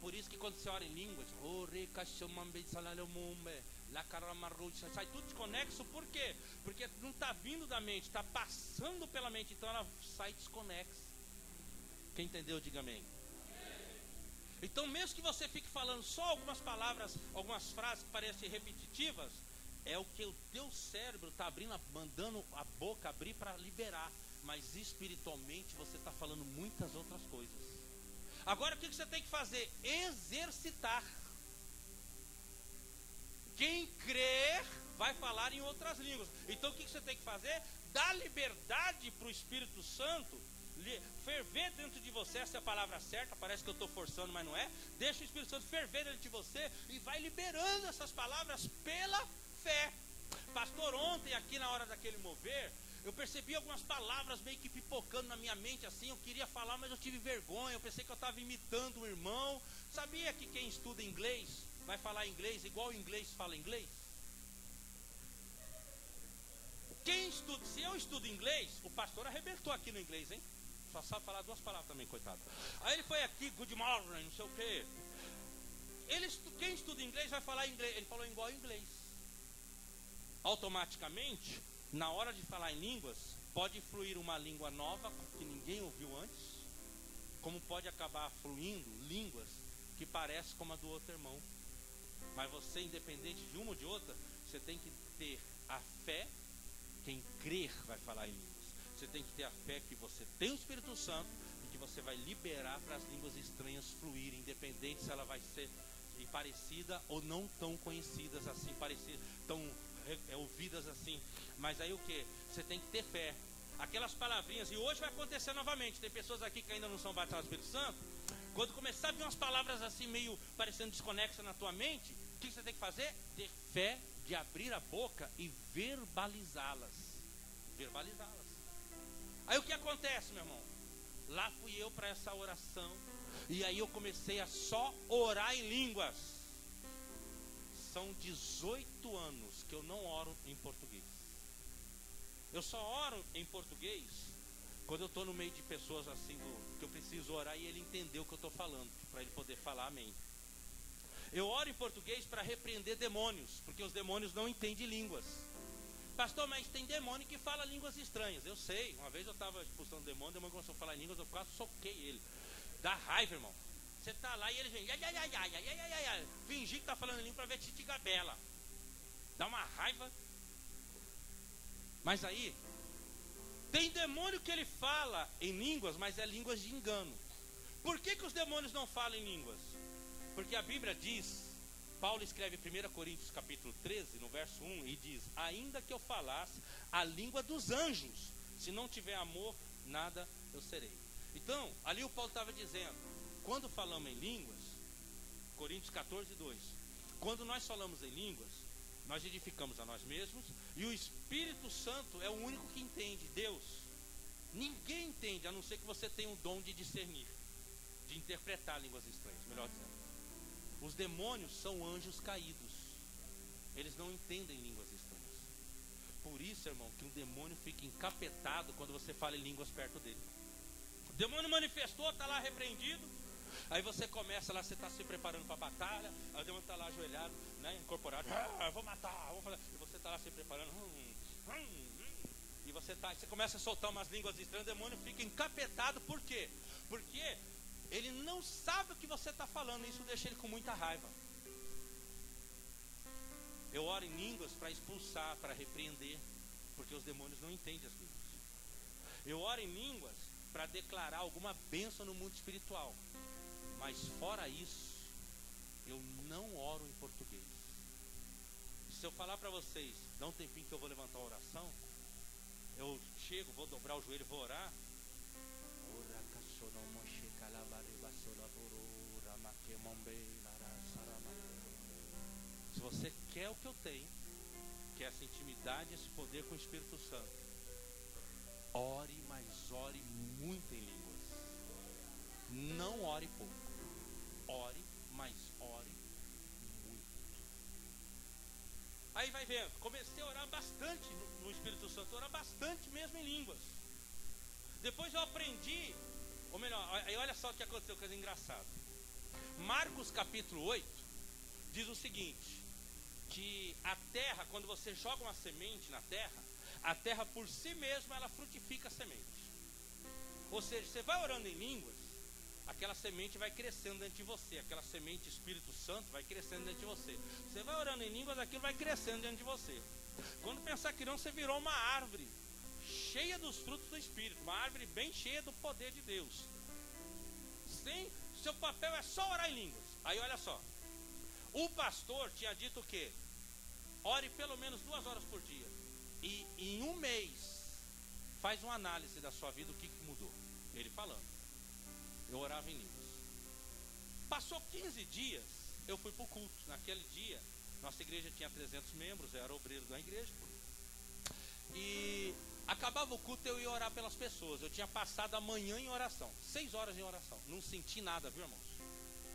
Por isso que quando você ora em línguas, Sai tudo desconexo, por quê? Porque não está vindo da mente, está passando pela mente, então ela sai desconexa. Quem entendeu, diga amém. Então mesmo que você fique falando só algumas palavras, algumas frases que parecem repetitivas, é o que o teu cérebro está abrindo, mandando a boca abrir para liberar. Mas espiritualmente você está falando muitas outras coisas. Agora o que você tem que fazer? Exercitar. Quem crer vai falar em outras línguas. Então o que você tem que fazer? Dar liberdade para o Espírito Santo ferver dentro de você. Essa é a palavra certa, parece que eu estou forçando, mas não é. Deixa o Espírito Santo ferver dentro de você e vai liberando essas palavras pela fé. Pastor, ontem aqui na hora daquele mover, eu percebi algumas palavras meio que pipocando na minha mente assim. Eu queria falar, mas eu tive vergonha. Eu pensei que eu estava imitando um irmão. Sabia que quem estuda inglês vai falar inglês igual o inglês fala inglês? Quem estuda, se eu estudo inglês, o pastor arrebentou aqui no inglês, hein? Só sabe falar duas palavras também, coitado. Aí ele foi aqui, good morning, não sei o quê. Quem estuda inglês vai falar inglês. Ele falou igual inglês. Automaticamente, na hora de falar em línguas, pode fluir uma língua nova que ninguém ouviu antes, como pode acabar fluindo línguas que parecem como a do outro irmão. Mas você, independente de uma ou de outra, você tem que ter a fé. Quem crer vai falar em línguas. Você tem que ter a fé que você tem o Espírito Santo e que você vai liberar para as línguas estranhas fluírem, independente se ela vai ser parecida ou não tão conhecidas assim, parecidas, tão ouvidas assim. Mas aí o que? Você tem que ter fé. Aquelas palavrinhas, e hoje vai acontecer novamente. Tem pessoas aqui que ainda não são batizadas no Espírito Santo. Quando começar a vir umas palavras assim meio parecendo desconexas na tua mente, o que você tem que fazer? Ter fé de abrir a boca e verbalizá-las. Verbalizá-las. Aí o que acontece, meu irmão? Lá fui eu para essa oração. E aí eu comecei a só orar em línguas. São 18 anos que eu não oro em português. Eu só oro em português quando eu estou no meio de pessoas assim, que eu preciso orar e ele entender o que eu estou falando, para ele poder falar amém. Eu oro em português para repreender demônios, porque os demônios não entendem línguas. Pastor, mas tem demônio que fala línguas estranhas. Eu sei, uma vez eu estava expulsando demônio, o demônio começou a falar em línguas, eu quase soquei ele. Dá raiva, irmão. Você está lá e ele vem, fingir que está falando em língua para ver Titi Gabela. Dá uma raiva. Mas aí, tem demônio que ele fala em línguas, mas é línguas de engano. Por que os demônios não falam em línguas? Porque a Bíblia diz, Paulo escreve em 1 Coríntios capítulo 13, no verso 1, e diz: ainda que eu falasse a língua dos anjos, se não tiver amor, nada eu serei. Então, ali o Paulo estava dizendo, quando falamos em línguas, Coríntios 14, 2, quando nós falamos em línguas, nós edificamos a nós mesmos, e o Espírito Santo é o único que entende, Deus. Ninguém entende, a não ser que você tenha o dom de discernir, de interpretar línguas estranhas, melhor dizendo. Os demônios são anjos caídos. Eles não entendem línguas estranhas. Por isso, irmão, que um demônio fica encapetado quando você fala em línguas perto dele. O demônio manifestou, está lá repreendido. Aí você começa lá, você está se preparando para a batalha. Aí o demônio está lá ajoelhado, né, incorporado. Vou matar, vou fazer. E você está lá se preparando. E você começa a soltar umas línguas estranhas. O demônio fica encapetado. Por quê? Porque ele não sabe o que você está falando. Isso deixa ele com muita raiva. Eu oro em línguas para expulsar, para repreender, porque os demônios não entendem as línguas. Eu oro em línguas para declarar alguma bênção no mundo espiritual. Mas fora isso, eu não oro em português. Se eu falar para vocês, dá um tempinho que eu vou levantar a oração, eu chego, vou dobrar o joelho, vou orar. Se você quer o que eu tenho, que é essa intimidade, esse poder com o Espírito Santo, ore, mas ore muito em línguas. Não ore pouco. Ore, mas ore muito. Aí vai vendo, comecei a orar bastante no Espírito Santo, orar bastante mesmo em línguas. Depois eu aprendi, ou melhor, aí olha só o que aconteceu, coisa engraçada. Marcos capítulo 8 diz o seguinte: que a terra, quando você joga uma semente na terra, a terra por si mesma ela frutifica a semente. Ou seja, você vai orando em línguas, aquela semente vai crescendo dentro de você, aquela semente Espírito Santo vai crescendo dentro de você. Você vai orando em línguas, aquilo vai crescendo dentro de você. Quando pensar que não, você virou uma árvore cheia dos frutos do Espírito, uma árvore bem cheia do poder de Deus. Sim, seu papel é só orar em línguas. Aí olha só, o pastor tinha dito o quê? Ore pelo menos 2 horas por dia. E em um mês faz uma análise da sua vida, o que mudou. Ele falando, eu orava em línguas. Passou 15 dias, eu fui para o culto. Naquele dia, nossa igreja tinha 300 membros, eu era obreiro da igreja. E acabava o culto, eu ia orar pelas pessoas. Eu tinha passado a manhã em oração, 6 horas em oração. Não senti nada, viu, irmãos?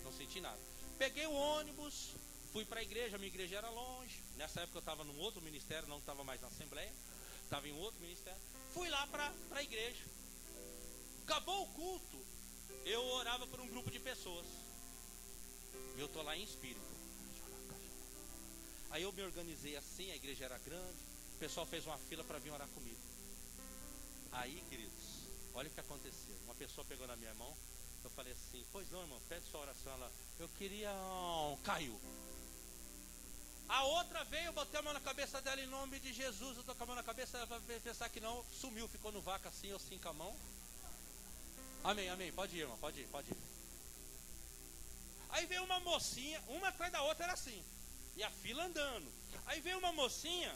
Não senti nada. Peguei o ônibus, fui para a igreja, minha igreja era longe. Nessa época eu estava num outro ministério, não estava mais na Assembleia, estava em outro ministério. Fui lá para a igreja. Acabou o culto, eu orava por um grupo de pessoas. Eu estou lá em espírito. Aí eu me organizei assim, a igreja era grande, o pessoal fez uma fila para vir orar comigo. Aí, queridos, olha o que aconteceu. Uma pessoa pegou na minha mão, eu falei assim, pois não, irmão, pede sua oração. Ela, eu queria, caiu. A outra veio, eu botei a mão na cabeça dela em nome de Jesus. Eu estou com a mão na cabeça, ela vai pensar que não, sumiu, ficou no vácuo assim, eu sim com a mão. Amém, amém, pode ir, irmão, pode ir, pode ir. Aí veio uma mocinha, uma atrás da outra era assim, e a fila andando. Aí veio uma mocinha,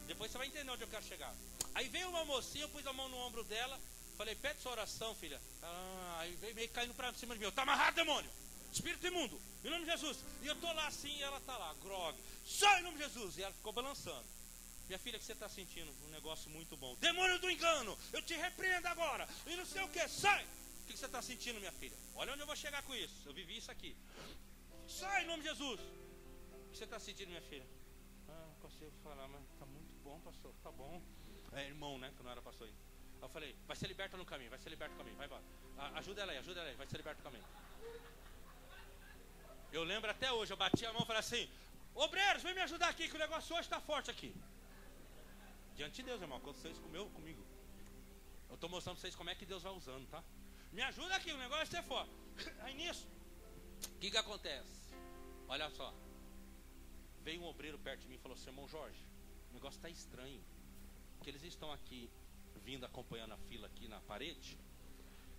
depois você vai entender onde eu quero chegar. Aí veio uma mocinha, eu pus a mão no ombro dela, falei, pede sua oração, filha. Aí veio meio caindo para cima de mim, tá amarrado, demônio, espírito imundo, em nome de Jesus. E eu tô lá assim, e ela tá lá, grog, sai em nome de Jesus. E ela ficou balançando. Minha filha, que você está sentindo? Um negócio muito bom. Demônio do engano, eu te repreendo agora, e não sei o que, sai. O que você está sentindo, minha filha? Olha onde eu vou chegar com isso, eu vivi isso aqui. Sai em nome de Jesus. O que você está sentindo, minha filha? Não consigo falar, mas está muito bom, pastor, tá bom. É irmão, né, que não era pastor ainda. Eu falei, vai ser liberta no caminho, vai ser liberta no caminho, vai embora. Ajuda ela aí, vai ser liberta no caminho. Eu lembro até hoje, eu bati a mão e falei assim, obreiros, vem me ajudar aqui, que o negócio hoje está forte aqui. Diante de Deus, irmão, aconteceu isso comigo. Eu estou mostrando para vocês como é que Deus vai usando, tá? Me ajuda aqui, o negócio vai ser forte. Aí nisso, o que acontece? Olha só, veio um obreiro perto de mim e falou assim, irmão Jorge, o negócio está estranho, porque eles estão aqui, vindo acompanhando a fila aqui na parede,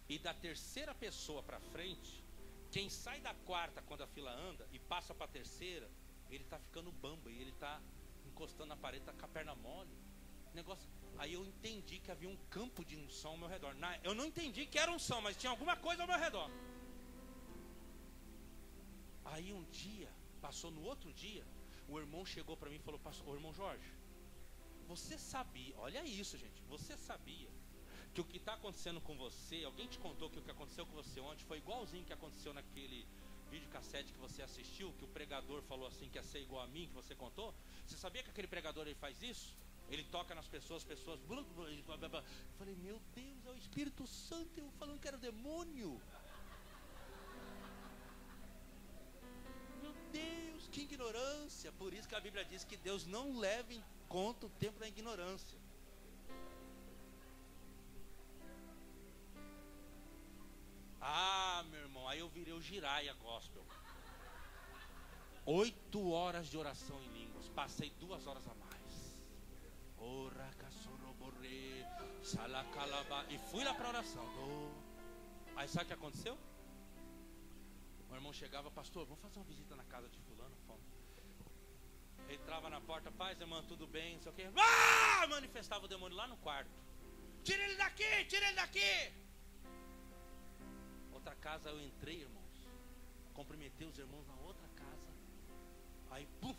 e da terceira pessoa para frente, quem sai da quarta quando a fila anda e passa para a terceira, ele está ficando bamba, e ele está encostando na parede, está com a perna mole, negócio. Aí eu entendi que havia um campo de unção ao meu redor. Eu não entendi que era unção, mas tinha alguma coisa ao meu redor. Aí um dia, passou no outro dia, o irmão chegou para mim e falou, pastor, irmão Jorge, você sabia, olha isso, gente, você sabia que o que está acontecendo com você, alguém te contou que o que aconteceu com você ontem foi igualzinho que aconteceu naquele videocassete que você assistiu, que o pregador falou assim que ia ser igual a mim, que você contou? Você sabia que aquele pregador ele faz isso? Ele toca nas pessoas, eu falei, meu Deus, é o Espírito Santo, eu falando que era demônio. Meu Deus, que ignorância. Por isso que a Bíblia diz que Deus não leva em conta o tempo da ignorância. Meu irmão, aí eu virei o Jiraya Gospel. 8 horas de oração em línguas, passei 2 horas a mais. E fui lá para a oração. Aí sabe o que aconteceu? O irmão chegava, pastor, vamos fazer uma visita na casa de fulano. Fomos. Entrava na porta, paz, irmã, tudo bem, não sei o que. Manifestava o demônio lá no quarto. Tira ele daqui, tira ele daqui. Outra casa eu entrei, irmãos, cumprimentei os irmãos na outra casa. Aí, puf,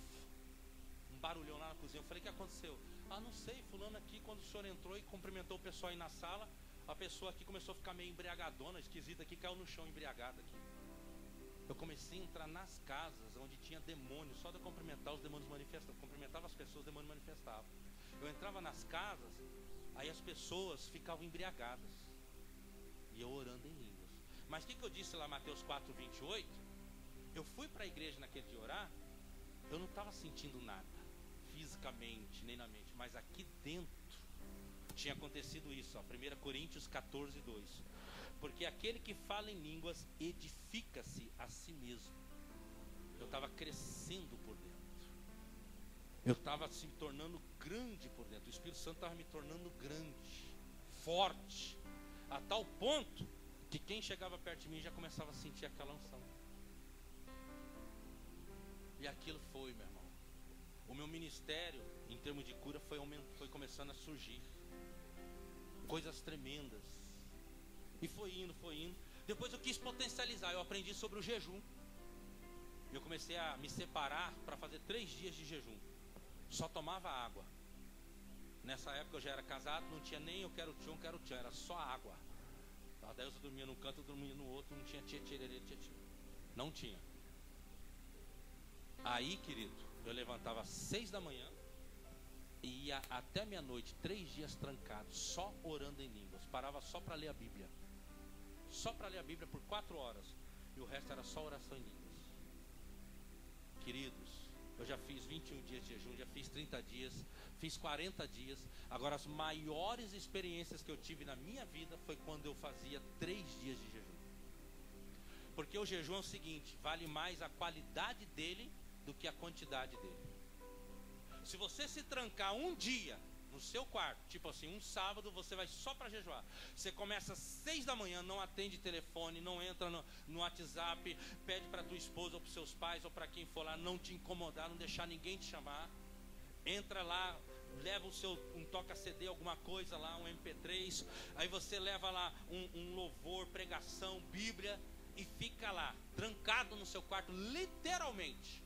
um barulhão lá na cozinha. Eu falei, o que aconteceu? Não sei, fulano aqui, quando o senhor entrou e cumprimentou o pessoal aí na sala, a pessoa aqui começou a ficar meio embriagadona, esquisita aqui, caiu no chão embriagada aqui. Eu comecei a entrar nas casas onde tinha demônio, só de eu cumprimentar os demônios manifestavam. Cumprimentava as pessoas, os demônios manifestavam. Eu entrava nas casas, aí as pessoas ficavam embriagadas. E eu orando em línguas. Mas o que eu disse lá, Mateus 4:28? Eu fui para a igreja naquele dia orar, eu não estava sentindo nada, fisicamente, nem na mente, mas aqui dentro tinha acontecido isso, ó, 1 Coríntios 14, 2. Porque aquele que fala em línguas edifica-se a si mesmo. Eu estava crescendo por dentro. Eu estava se tornando grande por dentro. O Espírito Santo estava me tornando grande, forte, a tal ponto que quem chegava perto de mim já começava a sentir aquela unção. E aquilo foi, meu irmão. O meu ministério, em termos de cura, foi começando a surgir. Coisas tremendas. E foi indo. Depois eu quis potencializar. Eu aprendi sobre o jejum. Eu comecei a me separar para fazer 3 dias de jejum. Só tomava água. Nessa época eu já era casado, não tinha nem eu quero tchum, era só água. Daí eu dormia num canto, eu dormia no outro, não tinha tchê. Não tinha. Aí, querido, eu levantava às 6 da manhã e ia até meia-noite, 3 dias trancado, só orando em línguas. Parava só para ler a Bíblia. Só para ler a Bíblia por 4 horas. E o resto era só oração em línguas. Queridos, eu já fiz 21 dias de jejum, já fiz 30 dias, fiz 40 dias. Agora, as maiores experiências que eu tive na minha vida foi quando eu fazia 3 dias de jejum. Porque o jejum é o seguinte, vale mais a qualidade dele do que a quantidade dele. Se você se trancar um dia no seu quarto, tipo assim, um sábado, você vai só para jejuar. Você começa às 6 da manhã, não atende telefone, não entra no WhatsApp, pede para tua esposa ou para seus pais ou para quem for lá não te incomodar, não deixar ninguém te chamar. Entra lá, leva um toca CD, alguma coisa lá, um MP3. Aí você leva lá um louvor, pregação, Bíblia e fica lá, trancado no seu quarto, literalmente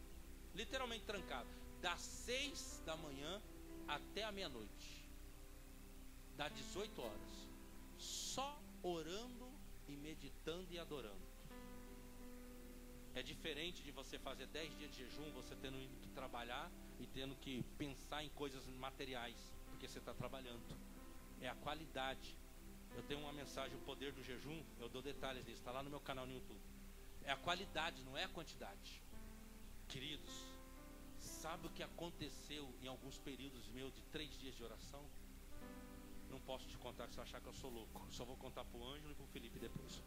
trancado, das 6 da manhã até a meia-noite, dá 18 horas, só orando e meditando e adorando. É diferente de você fazer 10 dias de jejum, você tendo que trabalhar e tendo que pensar em coisas materiais, porque você está trabalhando. É a qualidade. Eu tenho uma mensagem, o poder do jejum, eu dou detalhes disso, está lá no meu canal no YouTube. É a qualidade, não é a quantidade. Queridos, sabe o que aconteceu em alguns períodos meus de 3 dias de oração? Não posso te contar, que você vai achar que eu sou louco. Só vou contar para o Ângelo e para o Felipe depois.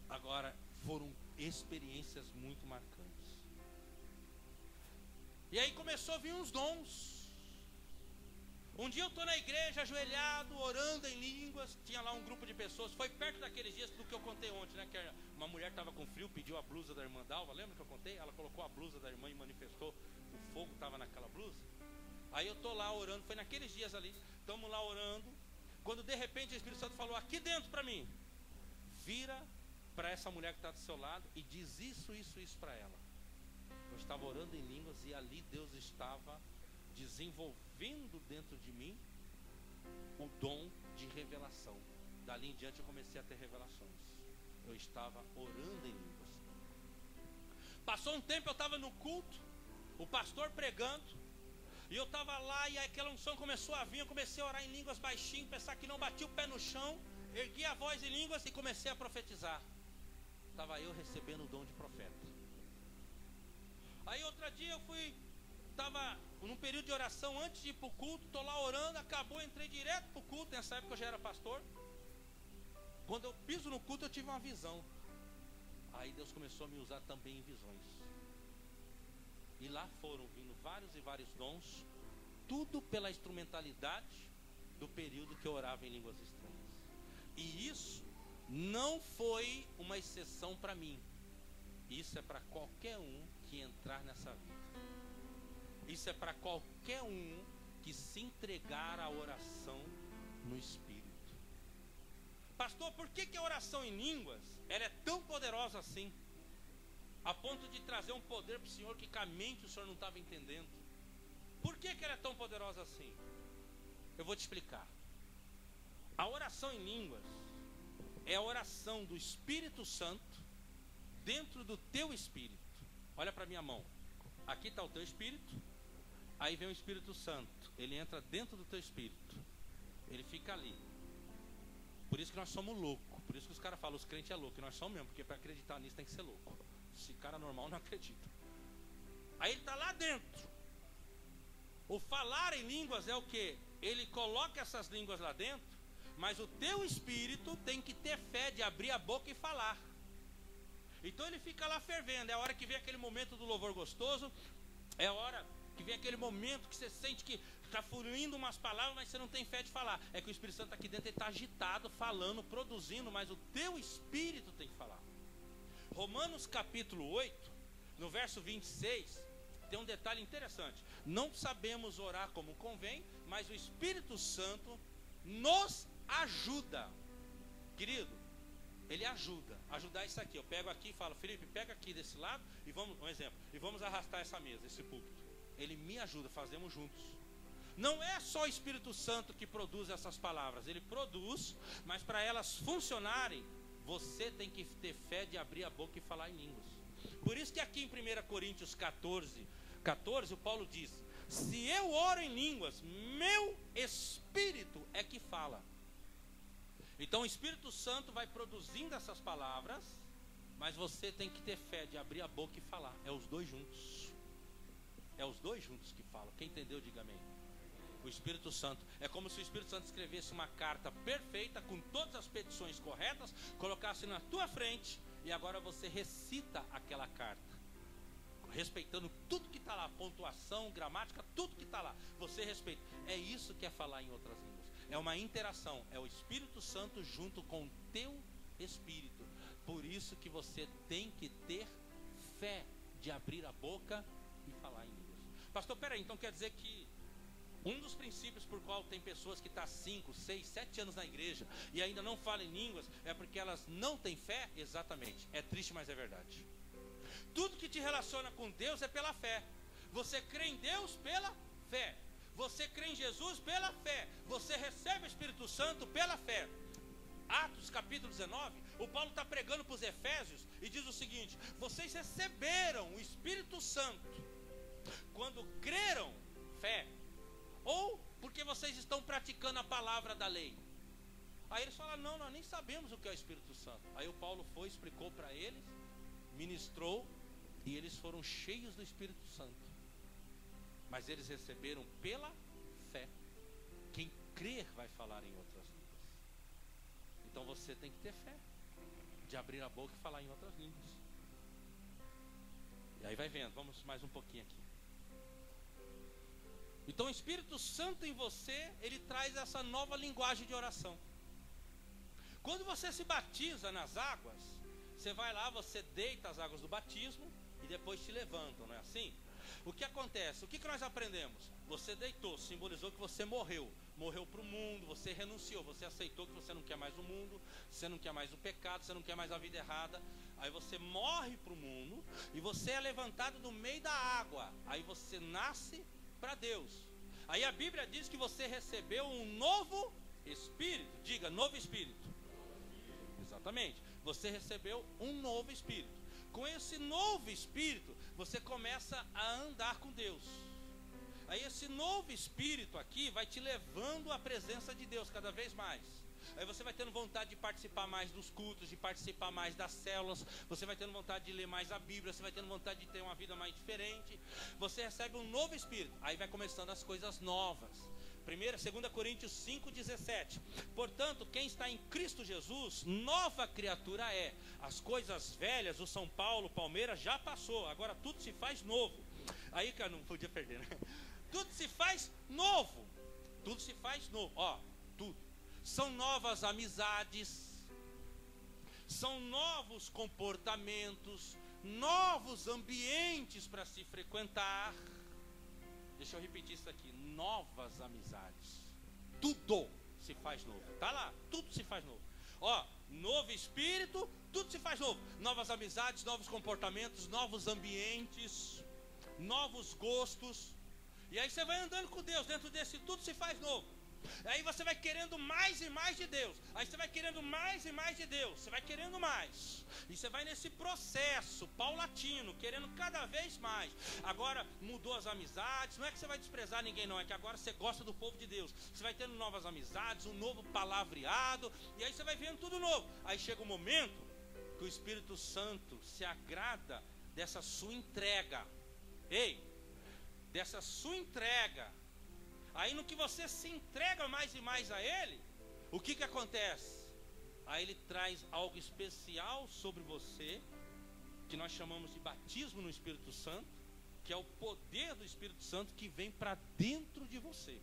Agora, foram experiências muito marcantes. E aí começou a vir uns dons. Um dia eu estou na igreja, ajoelhado, orando em línguas. Tinha lá um grupo de pessoas. Foi perto daqueles dias do que eu contei ontem, né? Que uma mulher estava com frio, pediu a blusa da irmã Dalva. Lembra que eu contei? Ela colocou a blusa da irmã e manifestou. O fogo estava naquela blusa. Aí eu estou lá orando. Foi naqueles dias ali. Estamos lá orando. Quando de repente o Espírito Santo falou aqui dentro para mim. Vira para essa mulher que está do seu lado e diz isso para ela. Eu estava orando em línguas e ali Deus estava desenvolvendo dentro de mim o dom de revelação. Dali em diante eu comecei a ter revelações. Eu estava orando em línguas. Passou um tempo, eu estava no culto, o pastor pregando, e eu estava lá e aquela unção começou a vir. Eu comecei a orar em línguas baixinho, pensar que não batia o pé no chão, ergui a voz em línguas e comecei a profetizar. Estava eu recebendo o dom de profeta. Aí outro dia eu estava num período de oração antes de ir para o culto, estou lá orando, acabou, entrei direto para o culto. Nessa época eu já era pastor. Quando eu piso no culto eu tive uma visão. Aí Deus começou a me usar também em visões. E lá foram vindo vários e vários dons, tudo pela instrumentalidade do período que eu orava em línguas estranhas. E isso não foi uma exceção para mim. Isso é para qualquer um que entrar nessa vida. Isso é para qualquer um que se entregar à oração no Espírito. Pastor, por que a oração em línguas ela é tão poderosa assim? A ponto de trazer um poder para o Senhor que com a mente o Senhor não estava entendendo. Por que ela é tão poderosa assim? Eu vou te explicar. A oração em línguas é a oração do Espírito Santo dentro do teu espírito. Olha para minha mão. Aqui está o teu espírito. Aí vem o Espírito Santo. Ele entra dentro do teu espírito. Ele fica ali. Por isso que nós somos loucos. Por isso que os caras falam, os crentes é louco. E nós somos mesmo, porque para acreditar nisso tem que ser louco. Esse cara normal não acredita. Aí ele está lá dentro. O falar em línguas é o quê? Ele coloca essas línguas lá dentro, mas o teu espírito tem que ter fé de abrir a boca e falar. Então ele fica lá fervendo. É a hora que vem aquele momento do louvor gostoso. É a hora que vem aquele momento que você sente que está fluindo umas palavras, mas você não tem fé de falar. É que o Espírito Santo aqui dentro está agitado, falando, produzindo, mas o teu espírito tem que falar. Romanos capítulo 8, no verso 26, tem um detalhe interessante. Não sabemos orar como convém, mas o Espírito Santo nos ajuda. Querido, ele ajuda. Ajudar isso aqui. Eu pego aqui e falo, Felipe, pega aqui desse lado e vamos, um exemplo, e vamos arrastar essa mesa, esse púlpito. Ele me ajuda, fazemos juntos. Não é só o Espírito Santo que produz essas palavras. Ele produz, mas para elas funcionarem, você tem que ter fé de abrir a boca e falar em línguas. Por isso que aqui em 1 Coríntios 14, o Paulo diz: se eu oro em línguas, meu espírito é que fala. Então o Espírito Santo vai produzindo essas palavras, mas você tem que ter fé de abrir a boca e falar. É os dois juntos. É os dois juntos que falam. Quem entendeu, diga amém. O Espírito Santo, é como se o Espírito Santo escrevesse uma carta perfeita, com todas as petições corretas, colocasse na tua frente, e agora você recita aquela carta, respeitando tudo que está lá, pontuação, gramática, tudo que está lá, você respeita. É isso que é falar em outras línguas. É uma interação, é o Espírito Santo junto com o teu espírito. Por isso que você tem que ter fé de abrir a boca e falar em línguas. Pastor, peraí, então quer dizer que um dos princípios por qual tem pessoas que estão 5, 6, 7 anos na igreja e ainda não falam em línguas é porque elas não têm fé? Exatamente. É triste, mas é verdade. Tudo que te relaciona com Deus é pela fé. Você crê em Deus pela fé. Você crê em Jesus pela fé. Você recebe o Espírito Santo pela fé. Atos capítulo 19, o Paulo está pregando para os Efésios e diz o seguinte: vocês receberam o Espírito Santo quando creram, fé, ou porque vocês estão praticando a palavra da lei. Aí eles falaram, não, nós nem sabemos o que é o Espírito Santo. Aí o Paulo foi, explicou para eles, ministrou, e eles foram cheios do Espírito Santo. Mas eles receberam pela fé. Quem crer vai falar em outras línguas. Então você tem que ter fé de abrir a boca e falar em outras línguas. E aí vai vendo, vamos mais um pouquinho aqui. Então o Espírito Santo em você, ele traz essa nova linguagem de oração. Quando você se batiza nas águas, você vai lá, você deita as águas do batismo e depois te levantam, não é assim? O que acontece? O que nós aprendemos? Você deitou, simbolizou que você morreu. Morreu para o mundo, você renunciou, você aceitou que você não quer mais o mundo, você não quer mais o pecado, você não quer mais a vida errada. Aí você morre para o mundo e você é levantado do meio da água. Aí você nasce para Deus. Aí a Bíblia diz que você recebeu um novo espírito. Diga, novo espírito. Exatamente. Você recebeu um novo espírito. Com esse novo espírito, você começa a andar com Deus. Aí esse novo espírito aqui vai te levando à presença de Deus cada vez mais. Aí você vai tendo vontade de participar mais dos cultos, de participar mais das células. Você vai tendo vontade de ler mais a Bíblia. Você vai tendo vontade de ter uma vida mais diferente. Você recebe um novo espírito. Aí vai começando as coisas novas. 2 Coríntios 5,17. Portanto, quem está em Cristo Jesus, nova criatura é. As coisas velhas, o São Paulo, Palmeiras, já passou. Agora tudo se faz novo. Aí, cara, não podia perder, né? Tudo se faz novo. Tudo se faz novo. Ó, tudo. São novas amizades, são novos comportamentos, novos ambientes para se frequentar. Deixa eu repetir isso aqui: novas amizades. Tudo se faz novo. Tá lá, tudo se faz novo. Ó, novo espírito, tudo se faz novo. Novas amizades, novos comportamentos, novos ambientes, novos gostos. E aí você vai andando com Deus, dentro desse tudo se faz novo. Aí você vai querendo mais e mais de Deus. Aí você vai querendo mais e mais de Deus. Você vai querendo mais. E você vai nesse processo paulatino, querendo cada vez mais. Agora mudou as amizades. Não é que você vai desprezar ninguém, não. É que agora você gosta do povo de Deus. Você vai tendo novas amizades, um novo palavreado. E aí você vai vendo tudo novo. Aí chega um momento que o Espírito Santo se agrada dessa sua entrega. Ei, dessa sua entrega. Aí no que você se entrega mais e mais a Ele, o que acontece? Aí Ele traz algo especial sobre você, que nós chamamos de batismo no Espírito Santo, que é o poder do Espírito Santo que vem para dentro de você.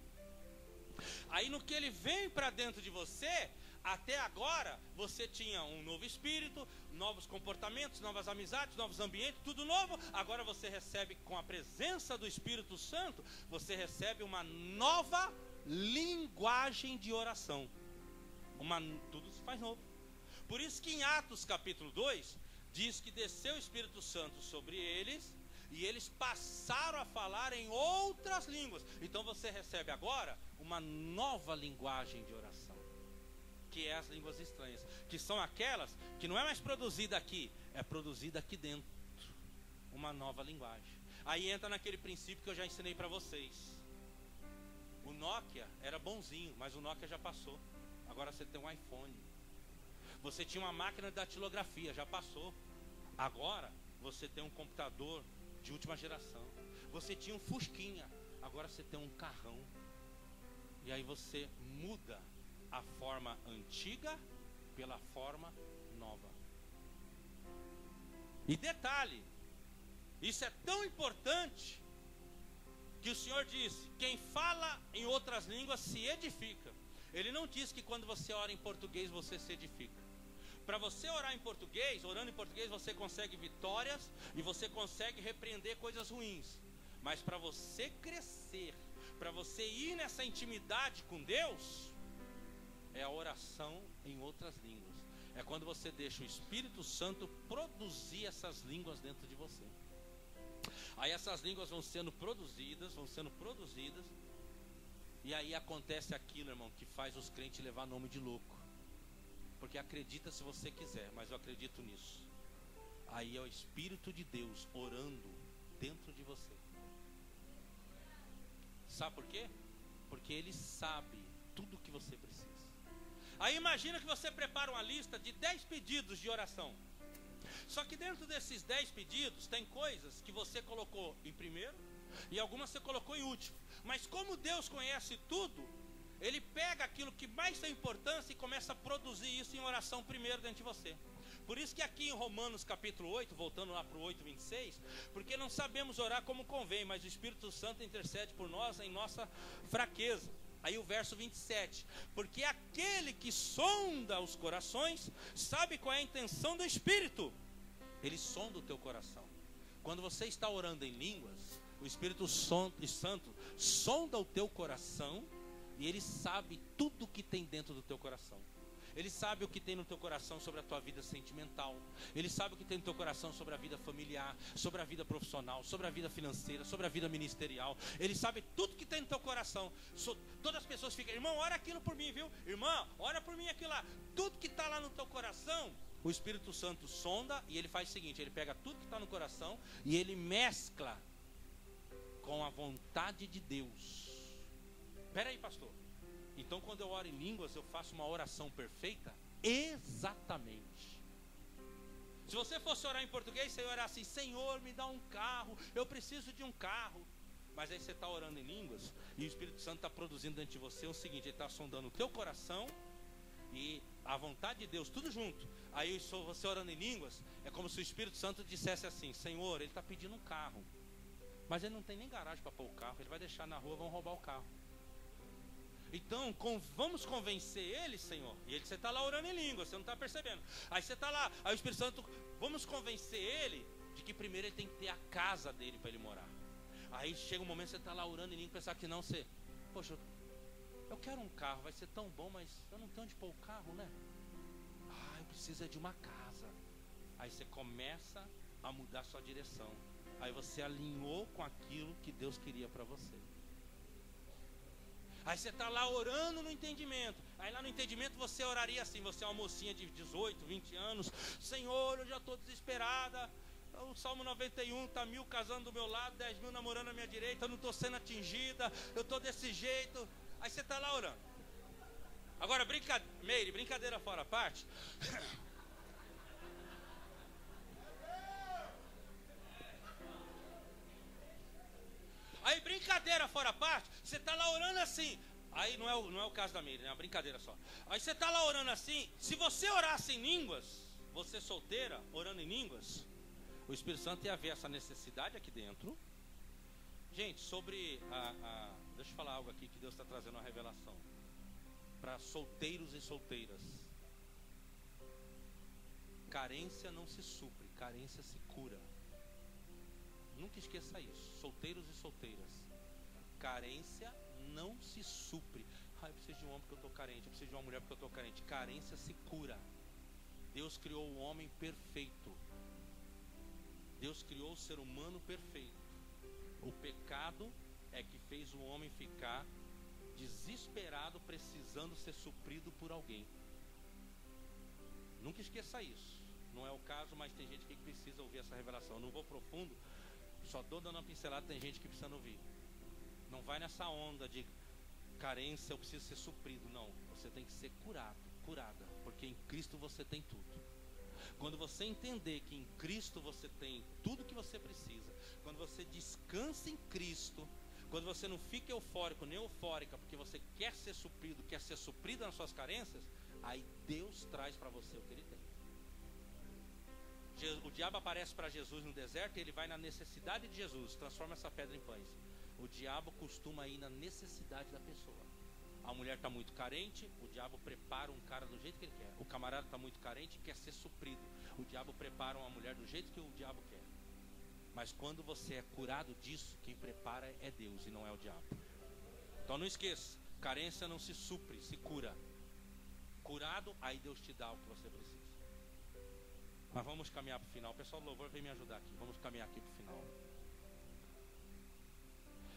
Aí no que ele vem para dentro de você, até agora você tinha um novo espírito, novos comportamentos, novas amizades, novos ambientes, tudo novo. Agora você recebe, com a presença do Espírito Santo, você recebe uma nova linguagem de oração. Tudo se faz novo. Por isso que em Atos capítulo 2 diz que desceu o Espírito Santo sobre eles e eles passaram a falar em outras línguas. Então você recebe agora uma nova linguagem de oração, que é as línguas estranhas, que são aquelas que não é mais produzida aqui, é produzida aqui dentro. Uma nova linguagem. Aí entra naquele princípio que eu já ensinei para vocês. O Nokia era bonzinho, mas o Nokia já passou. Agora você tem um iPhone. Você tinha uma máquina de datilografia, já passou. Agora você tem um computador de última geração. Você tinha um Fusquinha, agora você tem um carrão. E aí você muda a forma antiga pela forma nova. E detalhe, isso é tão importante que o Senhor disse: quem fala em outras línguas se edifica. Ele não diz que quando você ora em português você se edifica. Para você orar em português, orando em português, você consegue vitórias e você consegue repreender coisas ruins. Mas para você crescer, para você ir nessa intimidade com Deus, é a oração em outras línguas. É quando você deixa o Espírito Santo produzir essas línguas dentro de você. Aí essas línguas vão sendo produzidas, e aí acontece aquilo, irmão, que faz os crentes levar nome de louco. Porque acredita se você quiser, mas eu acredito nisso. Aí é o Espírito de Deus orando dentro de você. Sabe por quê? Porque Ele sabe tudo o que você precisa. Aí imagina que você prepara uma lista de 10 pedidos de oração. Só que dentro desses 10 pedidos tem coisas que você colocou em primeiro e algumas você colocou em último. Mas como Deus conhece tudo, Ele pega aquilo que mais tem importância e começa a produzir isso em oração primeiro dentro de você. Por isso que aqui em Romanos capítulo 8, voltando lá para o 8:26, porque não sabemos orar como convém, mas o Espírito Santo intercede por nós em nossa fraqueza. Aí o verso 27, porque aquele que sonda os corações sabe qual é a intenção do Espírito. Ele sonda o teu coração. Quando você está orando em línguas, o Espírito Santo sonda o teu coração e ele sabe tudo o que tem dentro do teu coração. Ele sabe o que tem no teu coração sobre a tua vida sentimental. Ele sabe o que tem no teu coração sobre a vida familiar, sobre a vida profissional, sobre a vida financeira, sobre a vida ministerial. Ele sabe tudo que tem no teu coração. Todas as pessoas ficam: irmão, ora aquilo por mim, viu? Irmão, ora por mim aquilo lá. Tudo que está lá no teu coração, o Espírito Santo sonda e ele faz o seguinte: ele pega tudo que está no coração e ele mescla com a vontade de Deus. Espera aí, pastor. Então quando eu oro em línguas, eu faço uma oração perfeita? Exatamente. Se você fosse orar em português, você ia orar assim: Senhor, me dá um carro, eu preciso de um carro. Mas aí você está orando em línguas e o Espírito Santo está produzindo dentro de você o seguinte: ele está sondando o teu coração e a vontade de Deus, tudo junto. Aí você orando em línguas, é como se o Espírito Santo dissesse assim: Senhor, ele está pedindo um carro, mas ele não tem nem garagem para pôr o carro, ele vai deixar na rua, vão roubar o carro. Então, vamos convencer ele, Senhor. E você está lá orando em língua, você não está percebendo. Aí você está lá, aí o Espírito Santo, vamos convencer ele de que primeiro ele tem que ter a casa dele para ele morar. Aí chega um momento que você está lá orando em língua, pensar que não, você, poxa, eu quero um carro, vai ser tão bom, mas eu não tenho onde pôr o carro, né? Ah, eu preciso de uma casa. Aí você começa a mudar sua direção. Aí você alinhou com aquilo que Deus queria para você. Aí você está lá orando no entendimento. Aí lá no entendimento você oraria assim: você é uma mocinha de 18, 20 anos. Senhor, eu já estou desesperada. O Salmo 91, está 1000 casando do meu lado, 10.000 namorando à minha direita. Eu não estou sendo atingida, eu estou desse jeito. Aí você está lá orando. Agora, brincadeira fora a parte. Aí brincadeira fora a parte, você está lá orando assim. Aí não é o caso da Miriam, é uma brincadeira só. Aí você está lá orando assim. Se você orasse em línguas, você solteira, orando em línguas, o Espírito Santo ia ver essa necessidade aqui dentro. Gente, sobre deixa eu falar algo aqui que Deus está trazendo uma revelação para solteiros e solteiras. Carência não se supre, carência se cura. Nunca esqueça isso, solteiros e solteiras. Carência não se supre. Eu preciso de um homem porque eu estou carente, eu preciso de uma mulher porque eu estou carente. Carência se cura. Deus criou o homem perfeito. Deus criou o ser humano perfeito. O pecado é que fez o homem ficar desesperado, precisando ser suprido por alguém. Nunca esqueça isso. Não é o caso, mas tem gente que precisa ouvir essa revelação. Eu não vou profundo, só estou dando uma pincelada. Tem gente que precisa ouvir. Não vai nessa onda de carência, eu preciso ser suprido. Não, você tem que ser curado, curada, porque em Cristo você tem tudo. Quando você entender que em Cristo você tem tudo que você precisa, quando você descansa em Cristo, quando você não fica eufórico nem eufórica, porque você quer ser suprido, quer ser suprida nas suas carências, aí Deus traz para você o que Ele tem. O diabo aparece para Jesus no deserto e ele vai na necessidade de Jesus, transforma essa pedra em pães. O diabo costuma ir na necessidade da pessoa. A mulher está muito carente, o diabo prepara um cara do jeito que ele quer. O camarada está muito carente e quer ser suprido. O diabo prepara uma mulher do jeito que o diabo quer. Mas quando você é curado disso, quem prepara é Deus e não é o diabo. Então não esqueça, carência não se supre, se cura. Curado, aí Deus te dá o que você precisa. Mas vamos caminhar para o final. O pessoal do louvor vem me ajudar aqui. Vamos caminhar aqui para o final.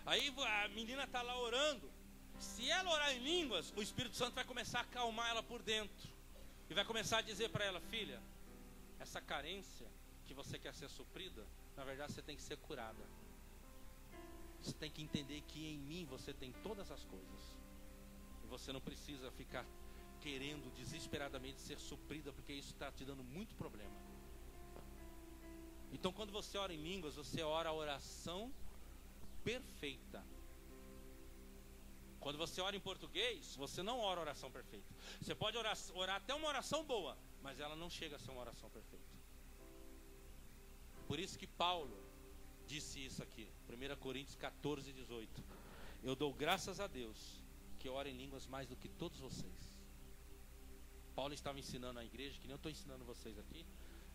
Aí a menina está lá orando. Se ela orar em línguas, o Espírito Santo vai começar a acalmar ela por dentro. E vai começar a dizer para ela: filha, essa carência que você quer ser suprida, na verdade você tem que ser curada. Você tem que entender que em mim você tem todas as coisas. E você não precisa ficar querendo desesperadamente ser suprida, porque isso está te dando muito problema. Então quando você ora em línguas, você ora a oração perfeita. Quando você ora em português, você não ora a oração perfeita. Você pode orar até uma oração boa, mas ela não chega a ser uma oração perfeita. Por isso que Paulo disse isso aqui, 1 Coríntios 14, 18. Eu dou graças a Deus que eu oro em línguas mais do que todos vocês. Paulo estava ensinando a igreja, que nem eu estou ensinando vocês aqui.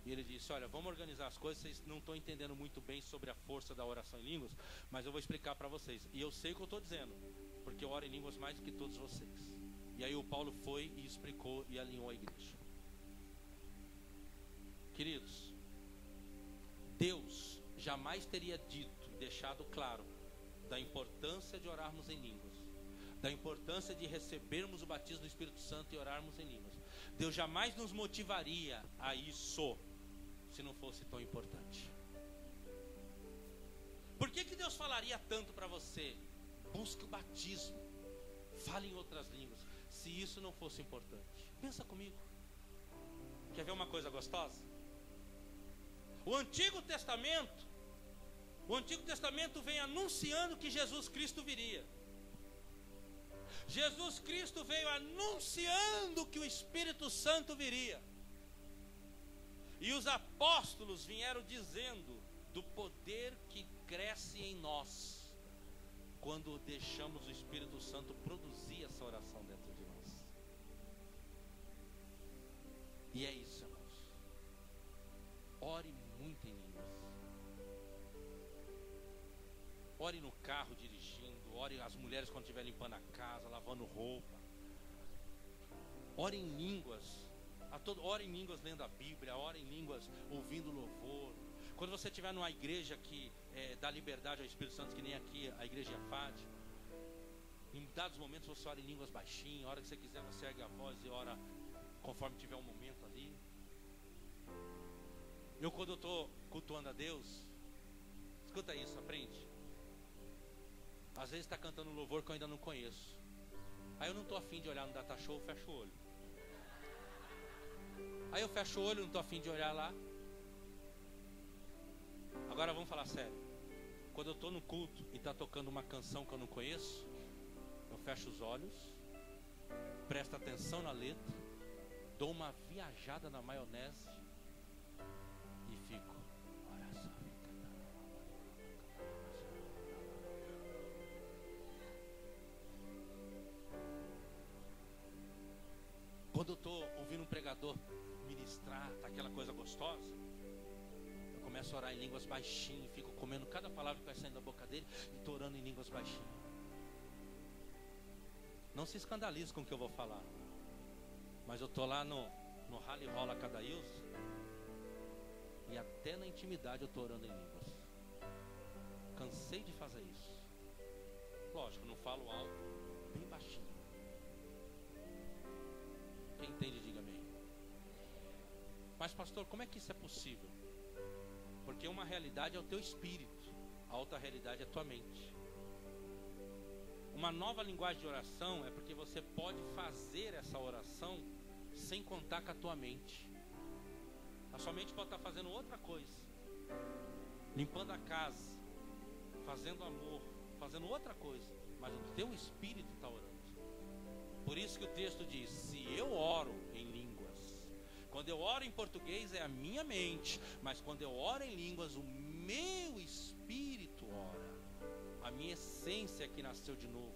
E ele disse: olha, vamos organizar as coisas. Vocês não estão entendendo muito bem sobre a força da oração em línguas, mas eu vou explicar para vocês. E eu sei o que eu estou dizendo, porque eu oro em línguas mais do que todos vocês. E aí o Paulo foi e explicou e alinhou a igreja. Queridos, Deus jamais teria dito e deixado claro da importância de orarmos em línguas, da importância de recebermos o batismo do Espírito Santo e orarmos em línguas. Deus jamais nos motivaria a isso se não fosse tão importante. Por que Deus falaria tanto para você? Busque o batismo, fale em outras línguas, se isso não fosse importante. Pensa comigo. Quer ver uma coisa gostosa? O Antigo Testamento vem anunciando que Jesus Cristo viria. Jesus Cristo veio anunciando que o Espírito Santo viria. E os apóstolos vieram dizendo do poder que cresce em nós quando deixamos o Espírito Santo produzir essa oração dentro de nós. E é isso, irmãos. Ore muito em línguas. Ore no carro dirigindo. Ore as mulheres quando estiver limpando a casa, lavando roupa. Ore em línguas. Ore em línguas lendo a Bíblia. Ore em línguas ouvindo louvor. Quando você estiver numa igreja que dá liberdade ao Espírito Santo, que nem aqui a igreja Fátima, em dados momentos você ora em línguas baixinho. A hora que você quiser você ergue a voz e ora conforme tiver um momento ali. Eu, quando eu estou cultuando a Deus, escuta isso, aprende. Às vezes está cantando um louvor que eu ainda não conheço. Aí eu não estou afim de olhar no data show, eu fecho o olho. Aí eu fecho o olho, não estou afim de olhar lá. Agora vamos falar sério. Quando eu estou no culto e está tocando uma canção que eu não conheço, eu fecho os olhos, presto atenção na letra, dou uma viajada na maionese e fico. Quando eu estou ouvindo um pregador ministrar, tá aquela coisa gostosa, eu começo a orar em línguas baixinho, fico comendo cada palavra que vai saindo da boca dele e estou orando em línguas baixinho. Não se escandalize com o que eu vou falar, mas eu estou lá no rally rola Cadaíus e até na intimidade eu estou orando em línguas. Cansei de fazer isso. Lógico, não falo alto, bem baixinho. Quem entende, diga amém. Mas pastor, como é que isso é possível? Porque uma realidade é o teu espírito, a outra realidade é a tua mente. Uma nova linguagem de oração é porque você pode fazer essa oração sem contar com a tua mente. A sua mente pode estar fazendo outra coisa, limpando a casa, fazendo amor, fazendo outra coisa, mas o teu espírito está orando. Por isso que o texto diz: se eu oro em línguas, quando eu oro em português é a minha mente, mas quando eu oro em línguas o meu espírito ora. A minha essência que nasceu de novo,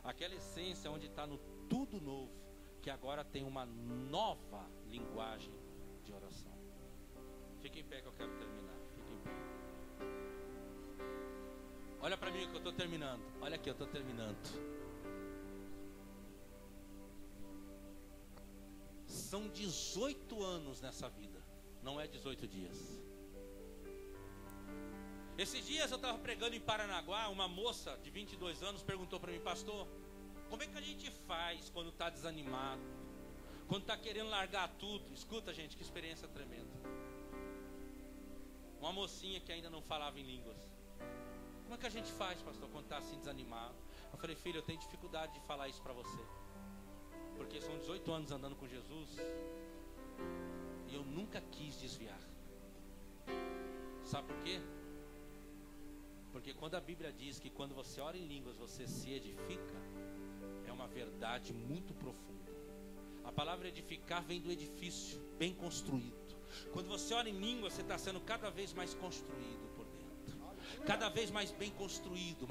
aquela essência onde está no tudo novo, que agora tem uma nova linguagem de oração. Fique em pé que eu quero terminar. Fique em pé. Olha para mim que eu estou terminando. Olha aqui, eu estou terminando. São 18 anos nessa vida, não é 18 dias. Esses dias eu estava pregando em Paranaguá, uma moça de 22 anos perguntou para mim: pastor, como é que a gente faz quando está desanimado, quando está querendo largar tudo? Escuta, gente, que experiência tremenda. Uma mocinha que ainda não falava em línguas. Como é que a gente faz, pastor, quando está assim desanimado? Eu falei: filho, eu tenho dificuldade de falar isso para você, porque são 18 anos andando com Jesus e eu nunca quis desviar. Sabe por quê? Porque quando a Bíblia diz que quando você ora em línguas você se edifica, é uma verdade muito profunda. A palavra edificar vem do edifício, bem construído. Quando você ora em línguas, você está sendo cada vez mais construído por dentro, cada vez mais bem construído,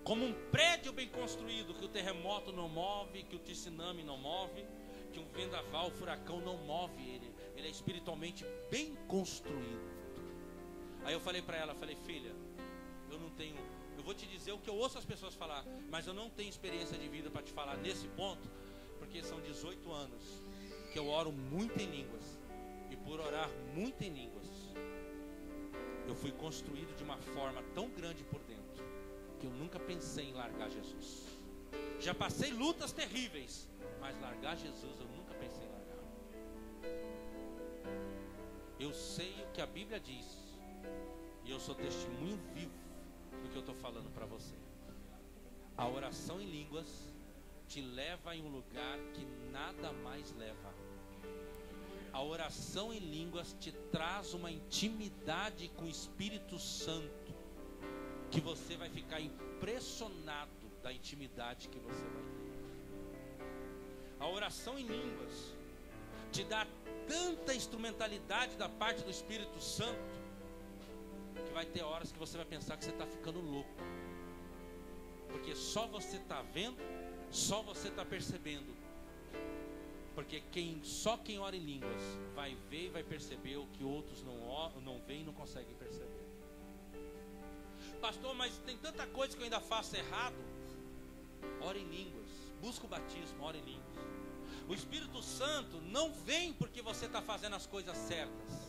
como um prédio bem construído, que o terremoto não move, que o tsunami não move, que um vendaval, o furacão não move ele é espiritualmente bem construído. Aí eu falei para ela, filha, eu vou te dizer o que eu ouço as pessoas falar, mas eu não tenho experiência de vida para te falar nesse ponto, porque são 18 anos que eu oro muito em línguas, e por orar muito em línguas, eu fui construído de uma forma tão grande por dentro, que eu nunca pensei em largar Jesus. Já passei lutas terríveis, mas largar Jesus eu nunca pensei em largar. Eu sei o que a Bíblia diz, e eu sou testemunho vivo do que eu estou falando para você. A oração em línguas te leva em um lugar que nada mais leva. A oração em línguas te traz uma intimidade com o Espírito Santo, que você vai ficar impressionado da intimidade que você vai ter. A oração em línguas te dá tanta instrumentalidade da parte do Espírito Santo, que vai ter horas que você vai pensar que você está ficando louco, porque só você está vendo, só você está percebendo, porque só quem ora em línguas vai ver e vai perceber o que outros não veem e não conseguem perceber. Pastor, mas tem tanta coisa que eu ainda faço errado. Ora em línguas, busca o batismo, ora em línguas. O Espírito Santo não vem porque você está fazendo as coisas certas,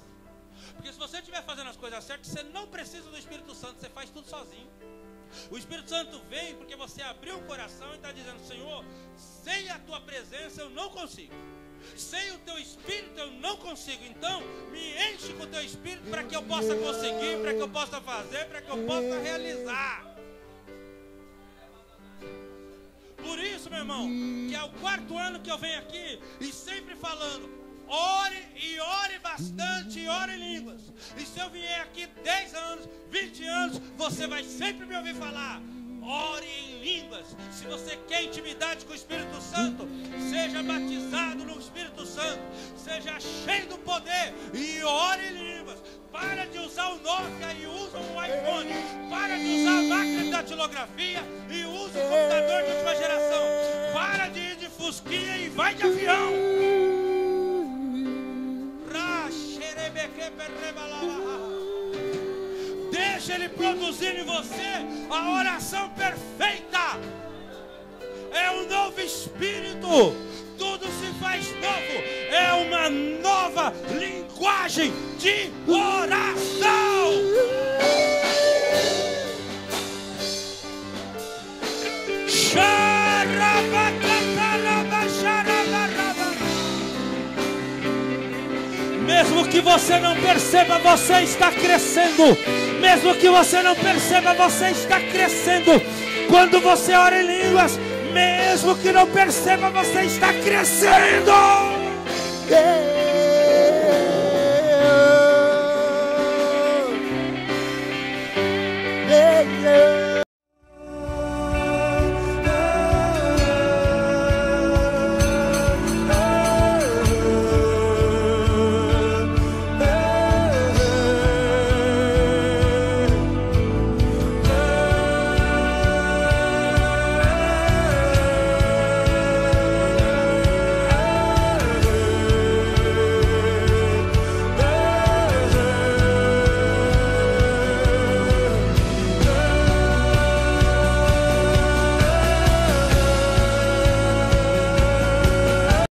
porque se você estiver fazendo as coisas certas, você não precisa do Espírito Santo, você faz tudo sozinho. O Espírito Santo vem porque você abriu o coração e está dizendo: Senhor, sem a tua presença eu não consigo, sem o teu Espírito eu não consigo, então me enche com o teu Espírito para que eu possa conseguir, para que eu possa fazer, para que eu possa realizar. Por isso, meu irmão, que é o 4º ano que eu venho aqui e sempre falando: ore e ore bastante, e ore em línguas. E se eu vier aqui 10 anos, 20 anos, você vai sempre me ouvir falar: ore em línguas. Se você quer intimidade com o Espírito Santo, seja batizado no Espírito Santo, seja cheio do poder e ore em línguas. Para de usar o Nokia e usa o iPhone. Para de usar a máquina de datilografia e usa o computador de última geração. Para de ir de fusquinha e vai de avião. Deixa Ele produzir em você a oração perfeita. É um novo espírito. Tudo se faz novo. É uma nova linguagem de oração. Mesmo que você não perceba, você está crescendo. Mesmo que você não perceba, você está crescendo. Quando você ora em línguas, mesmo que não perceba, você está crescendo.